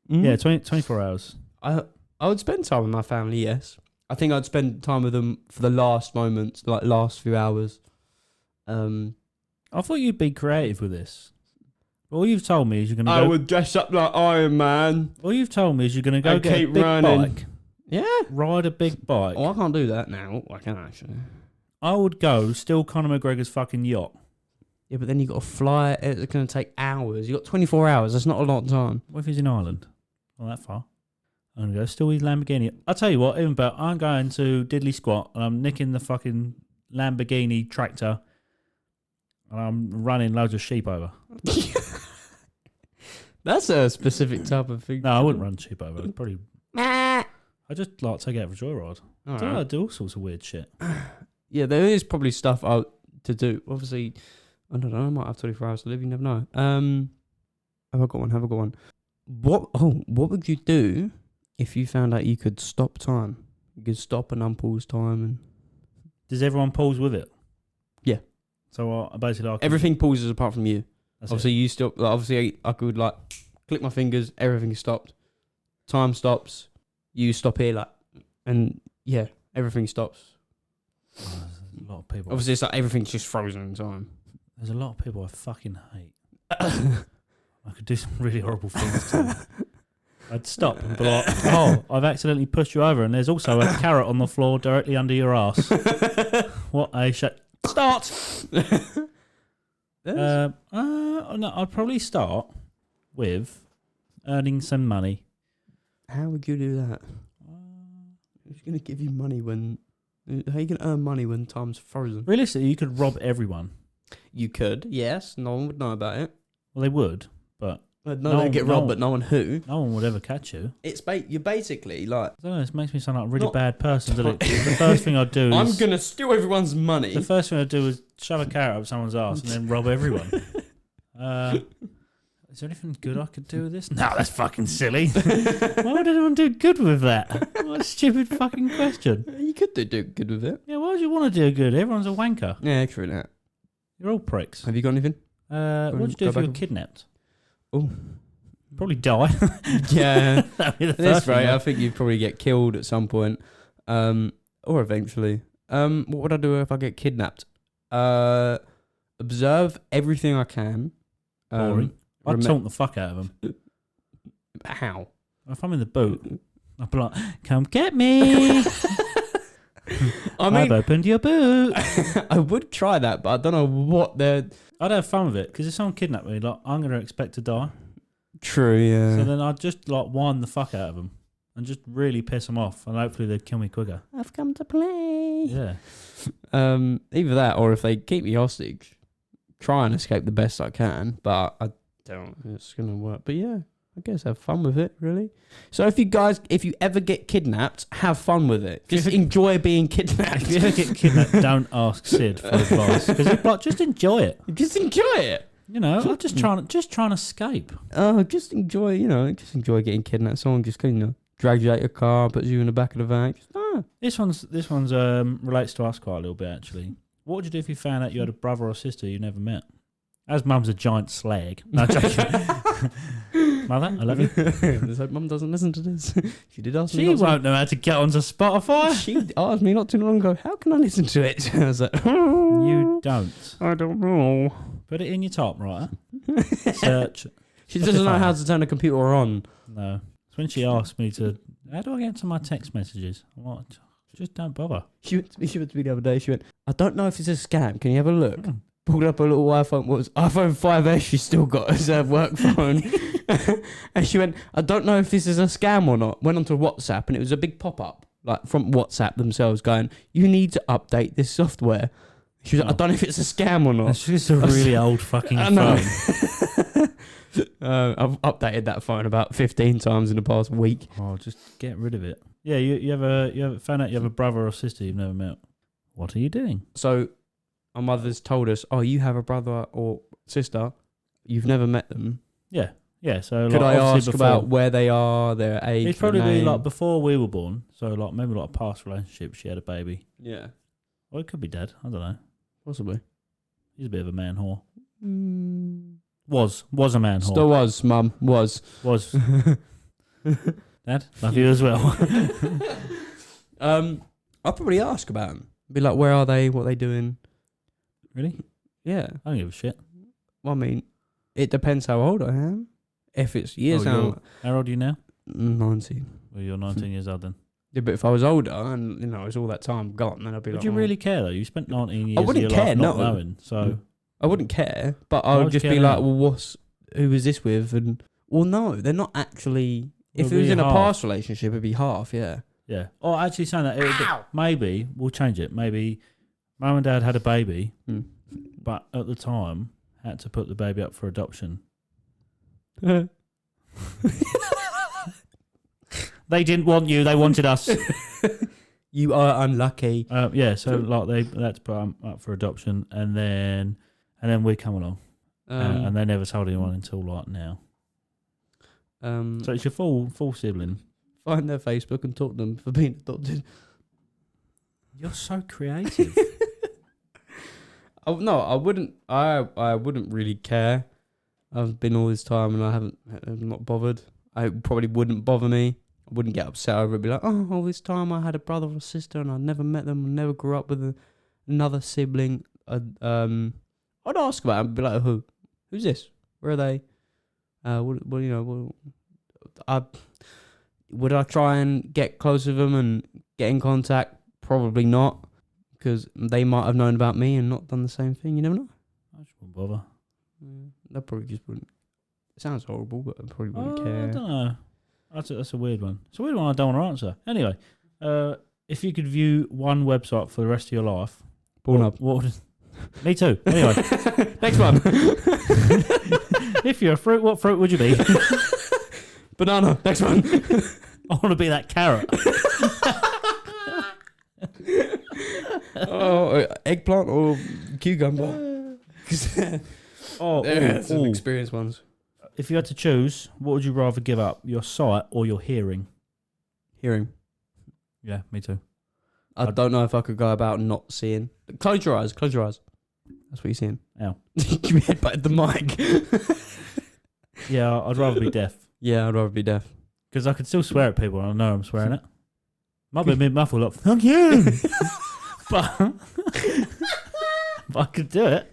Yeah, 24 hours. I would spend time with my family, yes. I think I'd spend time with them for the last moments, like last few hours. I thought you'd be creative with this. All you've told me is you're going to go... I would dress up like Iron Man. All you've told me is you're going to go and get keep a big running. bike. Yeah. Ride a big bike. Oh, I can't do that now. I can actually. I would go steal Conor McGregor's fucking yacht. Yeah, but then you got to fly. It's going to take hours. You got 24 hours. That's not a lot of time. What if he's in Ireland? Not that far. I'm going to go steal his Lamborghini. I'll tell you what, even better, I'm going to diddly squat and I'm nicking the fucking Lamborghini tractor and I'm running loads of sheep over. That's a specific type of thing. No, I wouldn't run sheep over. I'd probably... I just like take it out for a joyride. I do all sorts of weird shit. Yeah, there is probably stuff out to do. Obviously, I don't know. I might have 24 hours to live. You never know. Have I got one? What would you do if you found out you could stop time? You could stop and unpause time, and does everyone pause with it? Yeah. So basically, everything pauses apart from you. Obviously, it. you stop. Like, obviously, I could like click my fingers. Everything is stopped. Time stops. You stop here, like, and yeah, everything stops. Oh, there's a lot of people. Obviously, it's like everything's just frozen in time. There's a lot of people I fucking hate. I could do some really horrible things to them. I'd stop and be like, oh, I've accidentally pushed you over and there's also a carrot on the floor directly under your ass. What a shit. Start! No, I'd probably start with earning some money. How would you do that? Who's going to give you money when... How are you going to earn money when time's frozen? Realistically, you could rob everyone. You could, yes. No one would know about it. Well, they would, but... No one get robbed, but no one who. No one would ever catch you. You're basically like... I don't know, it makes me sound like a really bad person, doesn't it? The first thing I'd do is... I'm going to steal everyone's money. The first thing I'd do is shove a carrot up someone's ass and then rob everyone. Is there anything good I could do with this? No, that's fucking silly. Why would anyone do good with that? What a stupid fucking question. You could do good with it. Yeah, why would you want to do good? Everyone's a wanker. Yeah, true that. You're all pricks. Have you got anything? What would you do if you were kidnapped? Oh. Probably die. Yeah. That'd be the That's first right. thing. I think you'd probably get killed at some point. Or eventually. What would I do if I get kidnapped? Observe everything I can. Boring. I'd taunt the fuck out of them. How? If I'm in the boot, I'll be like, come get me. I've opened your boot. I would try that, but I don't know what they're... I'd have fun with it, because if someone kidnapped me, like, I'm going to expect to die. True, yeah. So then I'd just, like, whine the fuck out of them and just really piss them off, and hopefully they'd kill me quicker. I've come to play. Yeah. Either that, or if they keep me hostage, try and escape the best I can, but I don't think it's going to work. But yeah, I guess have fun with it, really. So if you ever get kidnapped, have fun with it. Just enjoy being kidnapped. If you ever get kidnapped, don't ask Sid for advice, because it's like, just enjoy it. Just enjoy it. You know, I'm just trying to escape. Just enjoy, getting kidnapped. Someone just, drags you out your car, puts you in the back of the van. This one's relates to us quite a little bit, actually. What would you do if you found out you had a brother or sister you never met? As mum's a giant slag. No, joking. Mother, I love you. Let's hope mum doesn't listen to this. She did ask me. She won't know how to get onto Spotify. She asked me not too long ago, how can I listen to it? I was like, you don't. I don't know. Put it in your top, right? Search. She doesn't know how to turn a computer on. No. It's when she asked me how do I get to my text messages? What? Just don't bother. She went to me the other day. She went, I don't know if it's a scam. Can you have a look? Pulled up a little iPhone. What was iPhone 5S she still got as her work phone. And she went, I don't know if this is a scam or not. Went onto WhatsApp and it was a big pop-up, like from WhatsApp themselves going, you need to update this software. She was like, I don't know if it's a scam or not. It's just a really old fucking phone. I've updated that phone about 15 times in the past week. Oh, just get rid of it. Yeah, you ever found out you have a brother or sister you've never met? What are you doing? So our mother's told us, oh, you have a brother or sister, you've never met them. Yeah. Yeah, so could like, I ask before, about where they are, their age? It'd probably be like before we were born. So like maybe like a past relationship, she had a baby. Yeah. Or it could be dad. I don't know. Possibly. He's a bit of a man whore. Was a man whore. Still was, mum. Was. Dad, love you as well. I'll probably ask about them. Be like, where are they? What are they doing? Really? Yeah. I don't give a shit. Well, I mean, it depends how old I am. If it's years out. How old are you now? 19. Well, you're 19 years old then. Yeah, but if I was older and, it's all that time gone, then I'd be like... Would you really care, though? You spent 19 years I wouldn't of your care, life not no. knowing, so... I wouldn't care, but I would just be like, well, who is this with? And well, no, they're not actually... If it was in a past relationship, it'd be half, yeah. Yeah. Oh, actually saying that, maybe, we'll change it. Maybe mum and dad had a baby, but at the time had to put the baby up for adoption. They didn't want you, they wanted us. You are unlucky. Yeah, so like they had to put them up for adoption, and then we come along, and they never told anyone until like now. So it's your full sibling. Find their Facebook and talk to them for being adopted. You're so creative. Oh no, I wouldn't. I wouldn't really care. I've been all this time and I'm not bothered. It probably wouldn't bother me. I wouldn't get upset over it. Be like, oh, all this time I had a brother or sister and I never met them. I never grew up with another sibling. I'd ask about them. Be like, who's this? Where are they? Would I try and get close with them and get in contact? Probably not, because they might have known about me and not done the same thing. You never know. I just wouldn't bother. They probably just wouldn't. It sounds horrible, but I probably wouldn't care. I don't know. That's a weird one. It's a weird one I don't want to answer. Anyway, if you could view one website for the rest of your life, Pornhub. Me too. Anyway, next one. If you're a fruit, what fruit would you be? Banana. Next one. I want to be that carrot. Eggplant or cucumber. Some experienced ones. If you had to choose, what would you rather give up, your sight or your hearing? Hearing. Yeah, me too. I don't know if I could go about not seeing. Close your eyes. That's what you're seeing. Ow. You headbutted the mic. Yeah, I'd rather be deaf. Yeah, I'd rather be deaf. Because I could still swear at people and I know I'm swearing it. Might be a bit muffled, like, fuck you! but I could do it.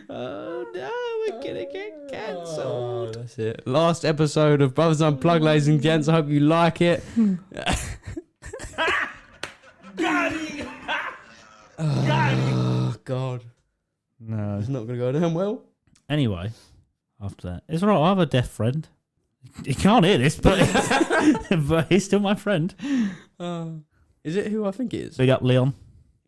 Oh no, we're gonna get cancelled. That's it. Last episode of Brothers Unplugged, ladies and gents. I hope you like it. Oh, God. No. It's not going to go down well. Anyway, after that, it's all right. I have a deaf friend. He can't hear this, but but he's still my friend. Is it who I think it is? Big up, Leon.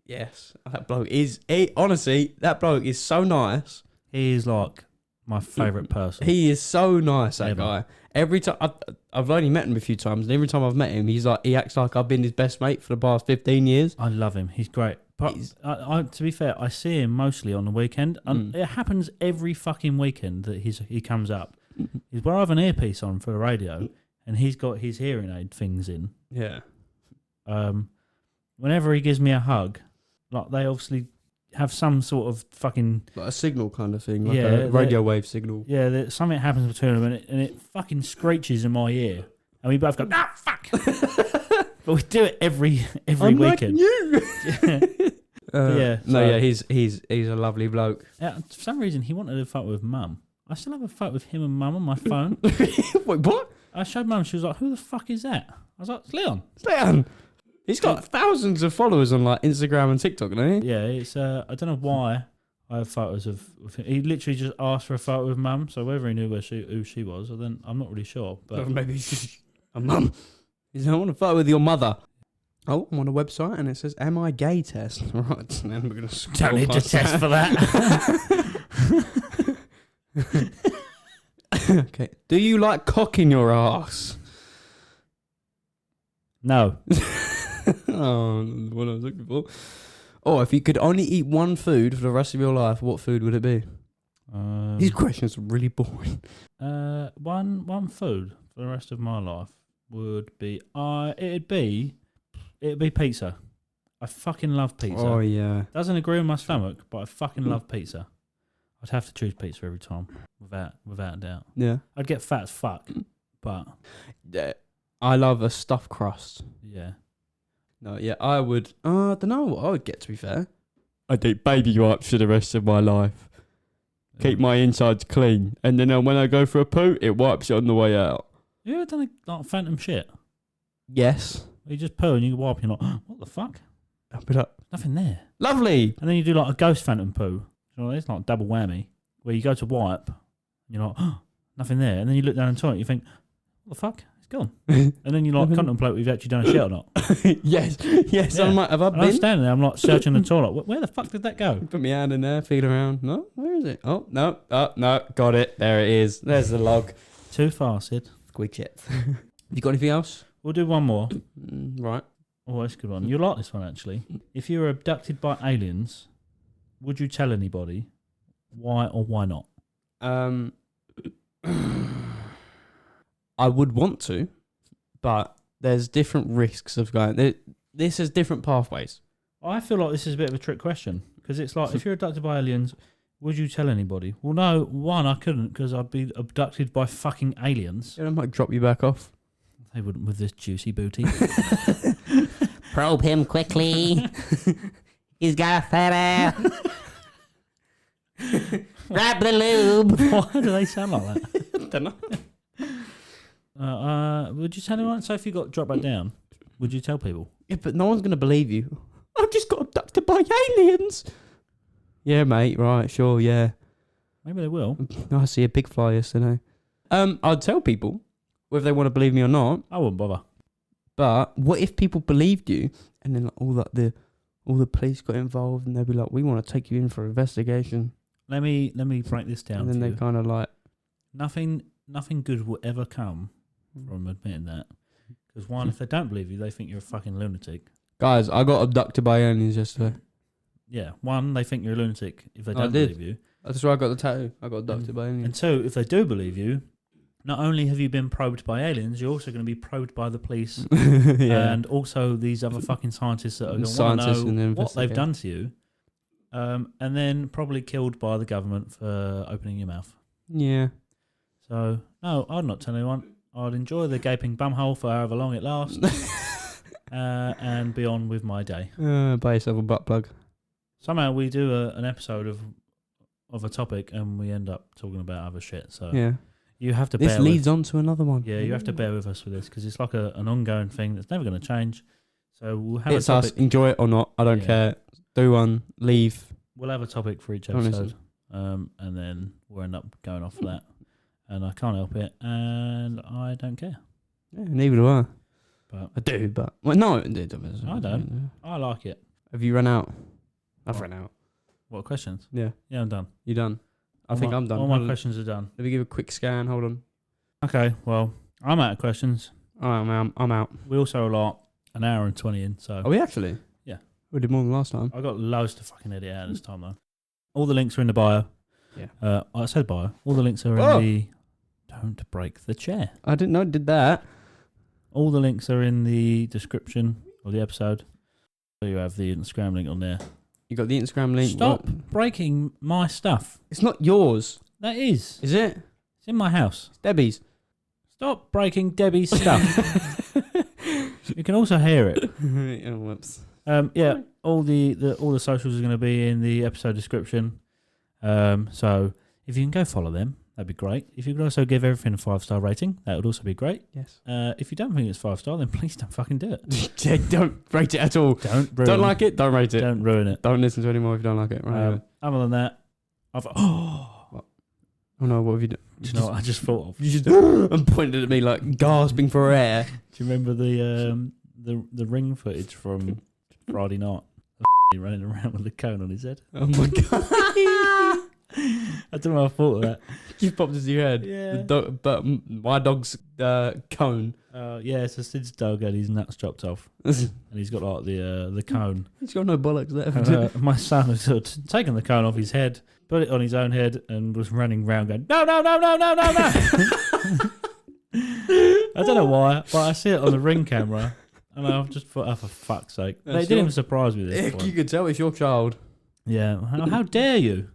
Yes. That bloke is... honestly, that bloke is so nice. He's like my favourite person. He is so nice, that Ever. guy. Every time... I've only met him a few times, and every time I've met him, he acts like I've been his best mate for the past 15 years. I love him. He's great. But to be fair, I see him mostly on the weekend, and it happens every fucking weekend that he comes up. He's where I have an earpiece on for the radio, and he's got his hearing aid things in. Yeah. Whenever he gives me a hug, like they obviously have some sort of fucking Like a signal kind of thing, like Yeah, a radio wave signal. yeah. Something happens between them, and it fucking screeches in my ear, and we both go fuck. But we do it every I'm weekend. Like you. Yeah. No, yeah, he's a lovely bloke. For some reason, he wanted a photo with Mum. I still have a photo with him and Mum on my phone. Wait, what? I showed Mum. She was like, "Who the fuck is that?" I was like, "It's Leon." Leon. He's got thousands of followers on like Instagram and TikTok, doesn't he? Yeah, it's. I don't know why I have photos of him. He literally just asked for a photo with Mum. So whether he knew who she was, or then I'm not really sure. But Maybe he's just a mum. He said, I want a photo with your mother. Oh, I'm on a website and it says, "Am I gay?" test. Right, and then we're going to don't need to test for that. Okay. Do you like cock in your ass? No. Oh, what I was looking for. Oh, if you could only eat one food for the rest of your life, what food would it be? These questions are really boring. One food for the rest of my life would be it'd be pizza. I fucking love pizza. Oh, yeah. Doesn't agree with my stomach, but I fucking love pizza. I'd have to choose pizza every time, without a doubt. Yeah. I'd get fat as fuck, but I love a stuffed crust. yeah. No, yeah, I would. I don't know what I would get, to be fair. I'd eat baby wipes for the rest of my life. Keep my insides clean. And then when I go for a poo, it wipes it on the way out. You ever done like phantom shit? Yes. You just poo and you wipe and you're like, what the fuck? I'll put up. Nothing there. Lovely. And then you do like a ghost phantom poo. So it's like double whammy, where you go to wipe, and you're like, nothing there. And then you look down the toilet and you think, what the fuck? It's gone. And then you like contemplate whether you've actually done a shit or not. Yes. Yeah. I'm like, have I And I'm been? standing there, I'm like searching the toilet. Where the fuck did that go? Put my hand in there, feel around. No, where is it? Oh, no. Oh, no. Got it. There it is. There's the log. Too far, Sid. Squeak it. You got anything else? We'll do one more. Right. Oh, that's a good one. You'll like this one, actually. If you were abducted by aliens, would you tell anybody? Why or why not? I would want to, but there's different risks of going. This is different pathways. I feel like this is a bit of a trick question, because it's like, if you're abducted by aliens, would you tell anybody? Well, no, one, I couldn't, because I'd be abducted by fucking aliens. Yeah, I might drop you back off. They wouldn't with this juicy booty. Probe him quickly. He's got a fat ass. Grab the lube. Why do they sound like that? I don't know. Would you tell anyone? So if you got dropped back down, would you tell people? Yeah, but no one's going to believe you. I've just got abducted by aliens. Yeah, mate. Right, sure, yeah. Maybe they will. I see a big fly yesterday. I'd tell people whether they want to believe me or not. I wouldn't bother. But what if people believed you, and then like, all the police got involved, and they'd be like, "We want to take you in for investigation." Let me break this down. And then to they you. kind of like, Nothing good will ever come from admitting that. Because one, if they don't believe you, they think you're a fucking lunatic. guys, I got abducted by aliens yesterday. Yeah. One, they think you're a lunatic if they I don't did. believe you. That's why I got the tattoo. I got abducted by aliens. And two, if they do believe you, not only have you been probed by aliens, you're also going to be probed by the police Yeah. and also these other fucking scientists that are going to want Scientists to and know what they've investigate. done to you. And then probably killed by the government for opening your mouth. Yeah. So, no, I'd not tell anyone. I'd enjoy the gaping bumhole for however long it lasts and be on with my day. Buy yourself a butt plug. Somehow we do an episode of of a topic and we end up talking about other shit. So Yeah. you have to. This bear leads with, on to another one. Yeah, you have to bear with us with this because it's like an ongoing thing that's never going to change. So we'll have It's a us. topic. Enjoy it or not. I don't Yeah. care. Do one. Leave. We'll have a topic for each Don't listen. episode, and then we'll end up going off of that. And I can't help it, and I don't care. Yeah, neither do I. But I do, but well, no, I don't. I like it. Have you run out? I've What? run out. What questions? Yeah, Yeah, I'm done. you done? I All think my- I'm done. All my Hold on. questions are done. Let me give a quick scan. Hold on. Okay, well, I'm out of questions. All right, I'm out. We also are an hour and 20 in, so Are we actually? Yeah. We did more than last time. I got loads to fucking edit out this time though. All the links are in the bio. Yeah. I said bio. All the links are Oh. in the. Don't break the chair. I didn't know it did that. All the links are in the description of the episode. So you have the Instagram link on there. You got the Instagram link. Stop What? breaking my stuff. It's not yours, That is. is it? It's in my house. It's Debbie's. Stop breaking Debbie's stuff. You can also hear it. Oh, whoops. Yeah, all the socials are going to be in the episode description. So if you can go follow them, that'd be great. If you could also give everything a 5-star rating, that would also be great. Yes. If you don't think it's 5-star, then please don't fucking do it. Yeah, don't rate it at all. Don't like it. Don't rate it. Don't ruin it. Don't listen to it anymore if you don't like it. Right. Other than that, I've Oh no, what have you done? do you know what I just thought of? You just and pointed at me like gasping for air. Do you remember the ring footage from Friday night? He running around with a cone on his head. Oh my god! I don't know what I thought of that. You popped into your head. Yeah. But my dog's cone. Yeah, it's a Sid's dog and his nuts chopped off, and he's got like the cone. He's got no bollocks left. My son has sort of taken the cone off his head, put it on his own head, and was running round going, no, no, no, no, no, no, no. I don't know why, but I see it on the ring camera, and I just thought, oh, for fuck's sake. They didn't even surprise me this You point. could tell it's your child. Yeah, how dare you?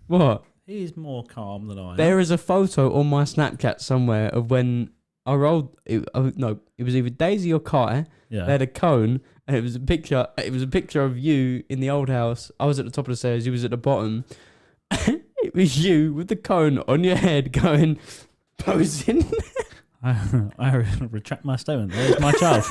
What? He's more calm than I am. There is a photo on my Snapchat somewhere of when I rolled. It was either Daisy or Kai. Yeah. They had a cone, and it was a picture. It was a picture of you in the old house. I was at the top of the stairs. You was at the bottom. It was you with the cone on your head, going posing. I retract my statement. There's my child.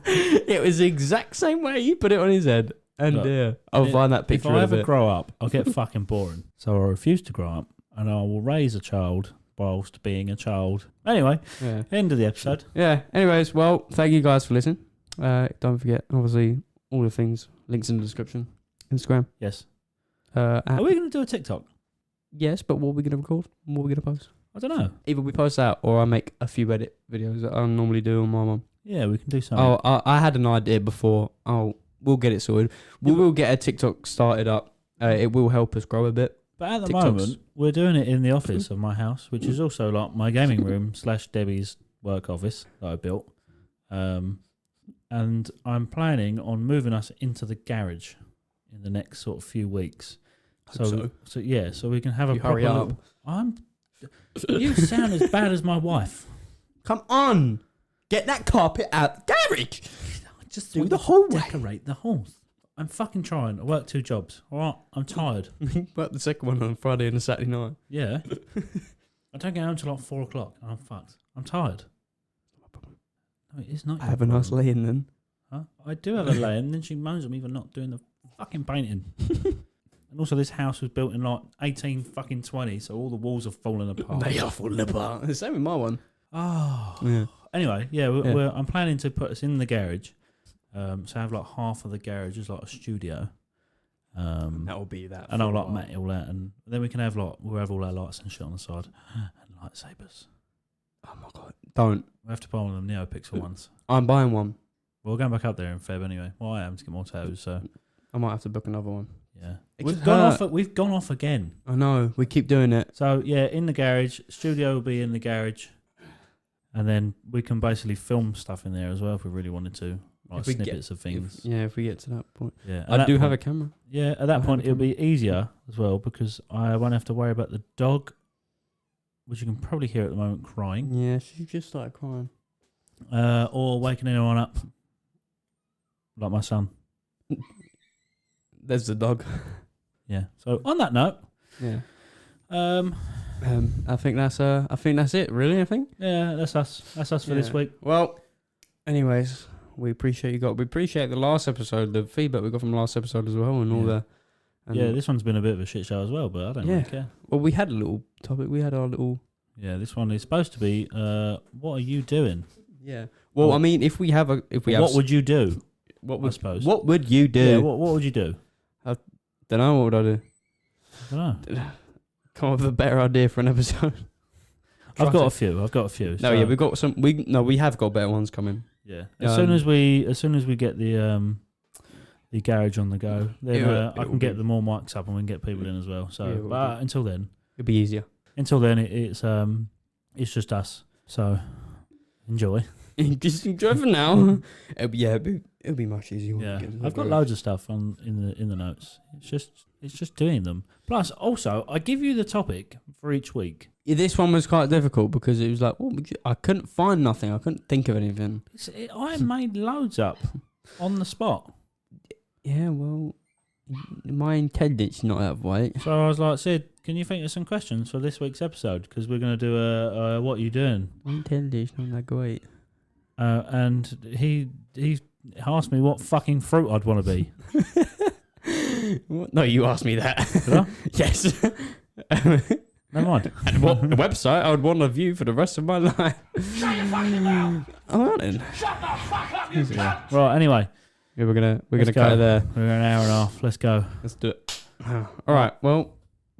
It was the exact same way you put it on his head. And Look, I'll find that picture If I of ever it. grow up, I'll get fucking boring. So I refuse to grow up, and I will raise a child whilst being a child. Anyway, Yeah. end of the episode. Yeah. Anyways, well, thank you guys for listening. Don't forget, obviously, all the things, links in the description. Instagram. Yes. Are Are we going to do a TikTok? Yes, but what are we going to record? What are we going to post? I don't know. Either we post that or I make a few edit videos that I normally do on my mum. Yeah, we can do something. Oh, I had an idea before. We'll get it sorted. We will get a TikTok started up. It will help us grow a bit. But at the TikToks. moment, we're doing it in the office of my house, which is also like my gaming room / Debbie's work office that I built. And I'm planning on moving us into the garage in the next sort of few weeks. So we can have a You proper hurry up. You sound as bad as my wife. Come on. Get that carpet out the garage. Just Do want the to whole way. decorate the whole. I'm fucking trying. I work 2 jobs. All right, I'm tired. But the second one on Friday and a Saturday night. Yeah. I don't get home till like 4 o'clock. And I'm fucked. I'm tired. No, it is not. I your have a nice problem. lay-in then. Huh? I do have a lay, and then she moans at me for not doing the fucking painting. And also, this house was built in like 1820, so all the walls have fallen apart. They are falling apart. The same with my one. Oh. Yeah. Anyway, yeah, I'm planning to put us in the garage. So I have like half of the garage is like a studio. That will be that. And I'll like mat it all out, and then we can have we'll have all our lights and shit on the side, and lightsabers. Oh my god. Don't. We have to buy one of them NeoPixel ones. I'm buying one. We're going back up there in Feb anyway. Well, I am to get more toes, so I might have to book another one. yeah. It We've just gone hurt. off. We've gone off again. I know. We keep doing it. So yeah, in the garage, studio will be in the garage, and then we can basically film stuff in there as well if we really wanted to, like If we snippets of things. If we get to that point. Yeah, I do have a camera. Yeah, at that have point a it'll be easier as well because I won't have to worry about the dog, which you can probably hear at the moment crying, Yeah, she just started crying. or waking anyone up, like my son. There's the dog. Yeah. So on that note, Yeah. um, I think that's it. Really, I think. yeah, that's us. That's us for this week. Well, anyways, we appreciate we appreciate the last episode, the feedback we got from the last episode as well, and all the. And Yeah, this one's been a bit of a shit show as well, but I don't really care. Well, we had a little topic. We had our little. Yeah, this one is supposed to be, what are you doing? Yeah. Well, I mean, if we have, what would you do? I suppose. What would you do? Yeah, what would you do? Don't know. What would I do? I don't know. Come up with a better idea for an episode. I've got a few. No, so- yeah, we got some. We have got better ones coming. Yeah. As soon as we get the garage on the go, then I can get the more mics up and we can get people in as well. So, Yeah, but until then, it'll be easier. Until then, it's just us. So enjoy. Just enjoy for now. It'll be much easier. Yeah, I've got loads of stuff in the notes. It's just doing them. Plus, also, I give you the topic for each week. Yeah, this one was quite difficult because it was like, I couldn't find nothing. I couldn't think of anything. I made loads up on the spot. Yeah, well, my intelligence not that way. So I was like, Sid, can you think of some questions for this week's episode? Because we're going to do a what are you doing? My intelligence not that great. And he asked me what fucking fruit I'd want to be. What? No, you asked me that. Did I? Yes. Never mind. And what the website I would want to view for the rest of my life. Shut your fucking mouth! Oh, then. Shut the fuck up, you cunt! Right, anyway. Yeah, we're gonna Let's cut go. it there. We're an hour and a half. Let's go. Let's do it. All right. Well,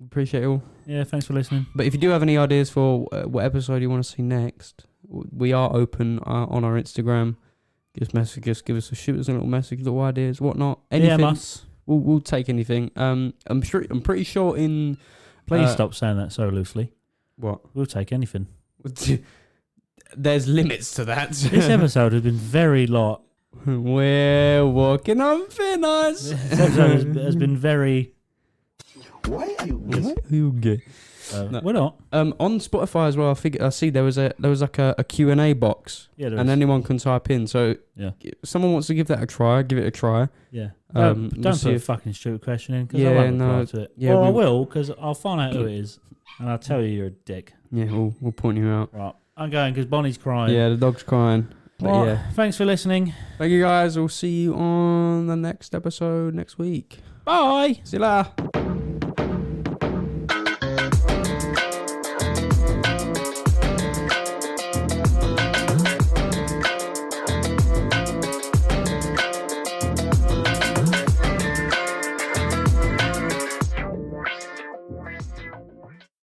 appreciate it all. Yeah, thanks for listening. But if you do have any ideas for what episode you want to see next, we are open on our Instagram. Just message us, give us a shoot us a little message, little ideas, whatnot. Anything. DM us. We'll take anything. I'm pretty sure in. Please stop saying that so loosely. What? We'll take anything. There's limits to that. This episode has been very lot. We're walking on thin ice. This episode has been very. What are you What are you gay? No. We're not. On Spotify as well. I see there was like a Q&A box, Yeah, there and is. anyone can type in. So Yeah. if someone wants to give that a try, give it a try. Yeah. We'll Don't see put a if- fucking stupid question in because Yeah, I won't reply no, to it. yeah, Or I we- will because I'll find out who it is and I'll tell you you're a dick. Yeah, we'll point you out. Right. I'm going because Bonnie's crying. Yeah, the dog's crying. But Right, yeah, thanks for listening. thank you guys. We'll see you on the next episode next week. Bye. See you later.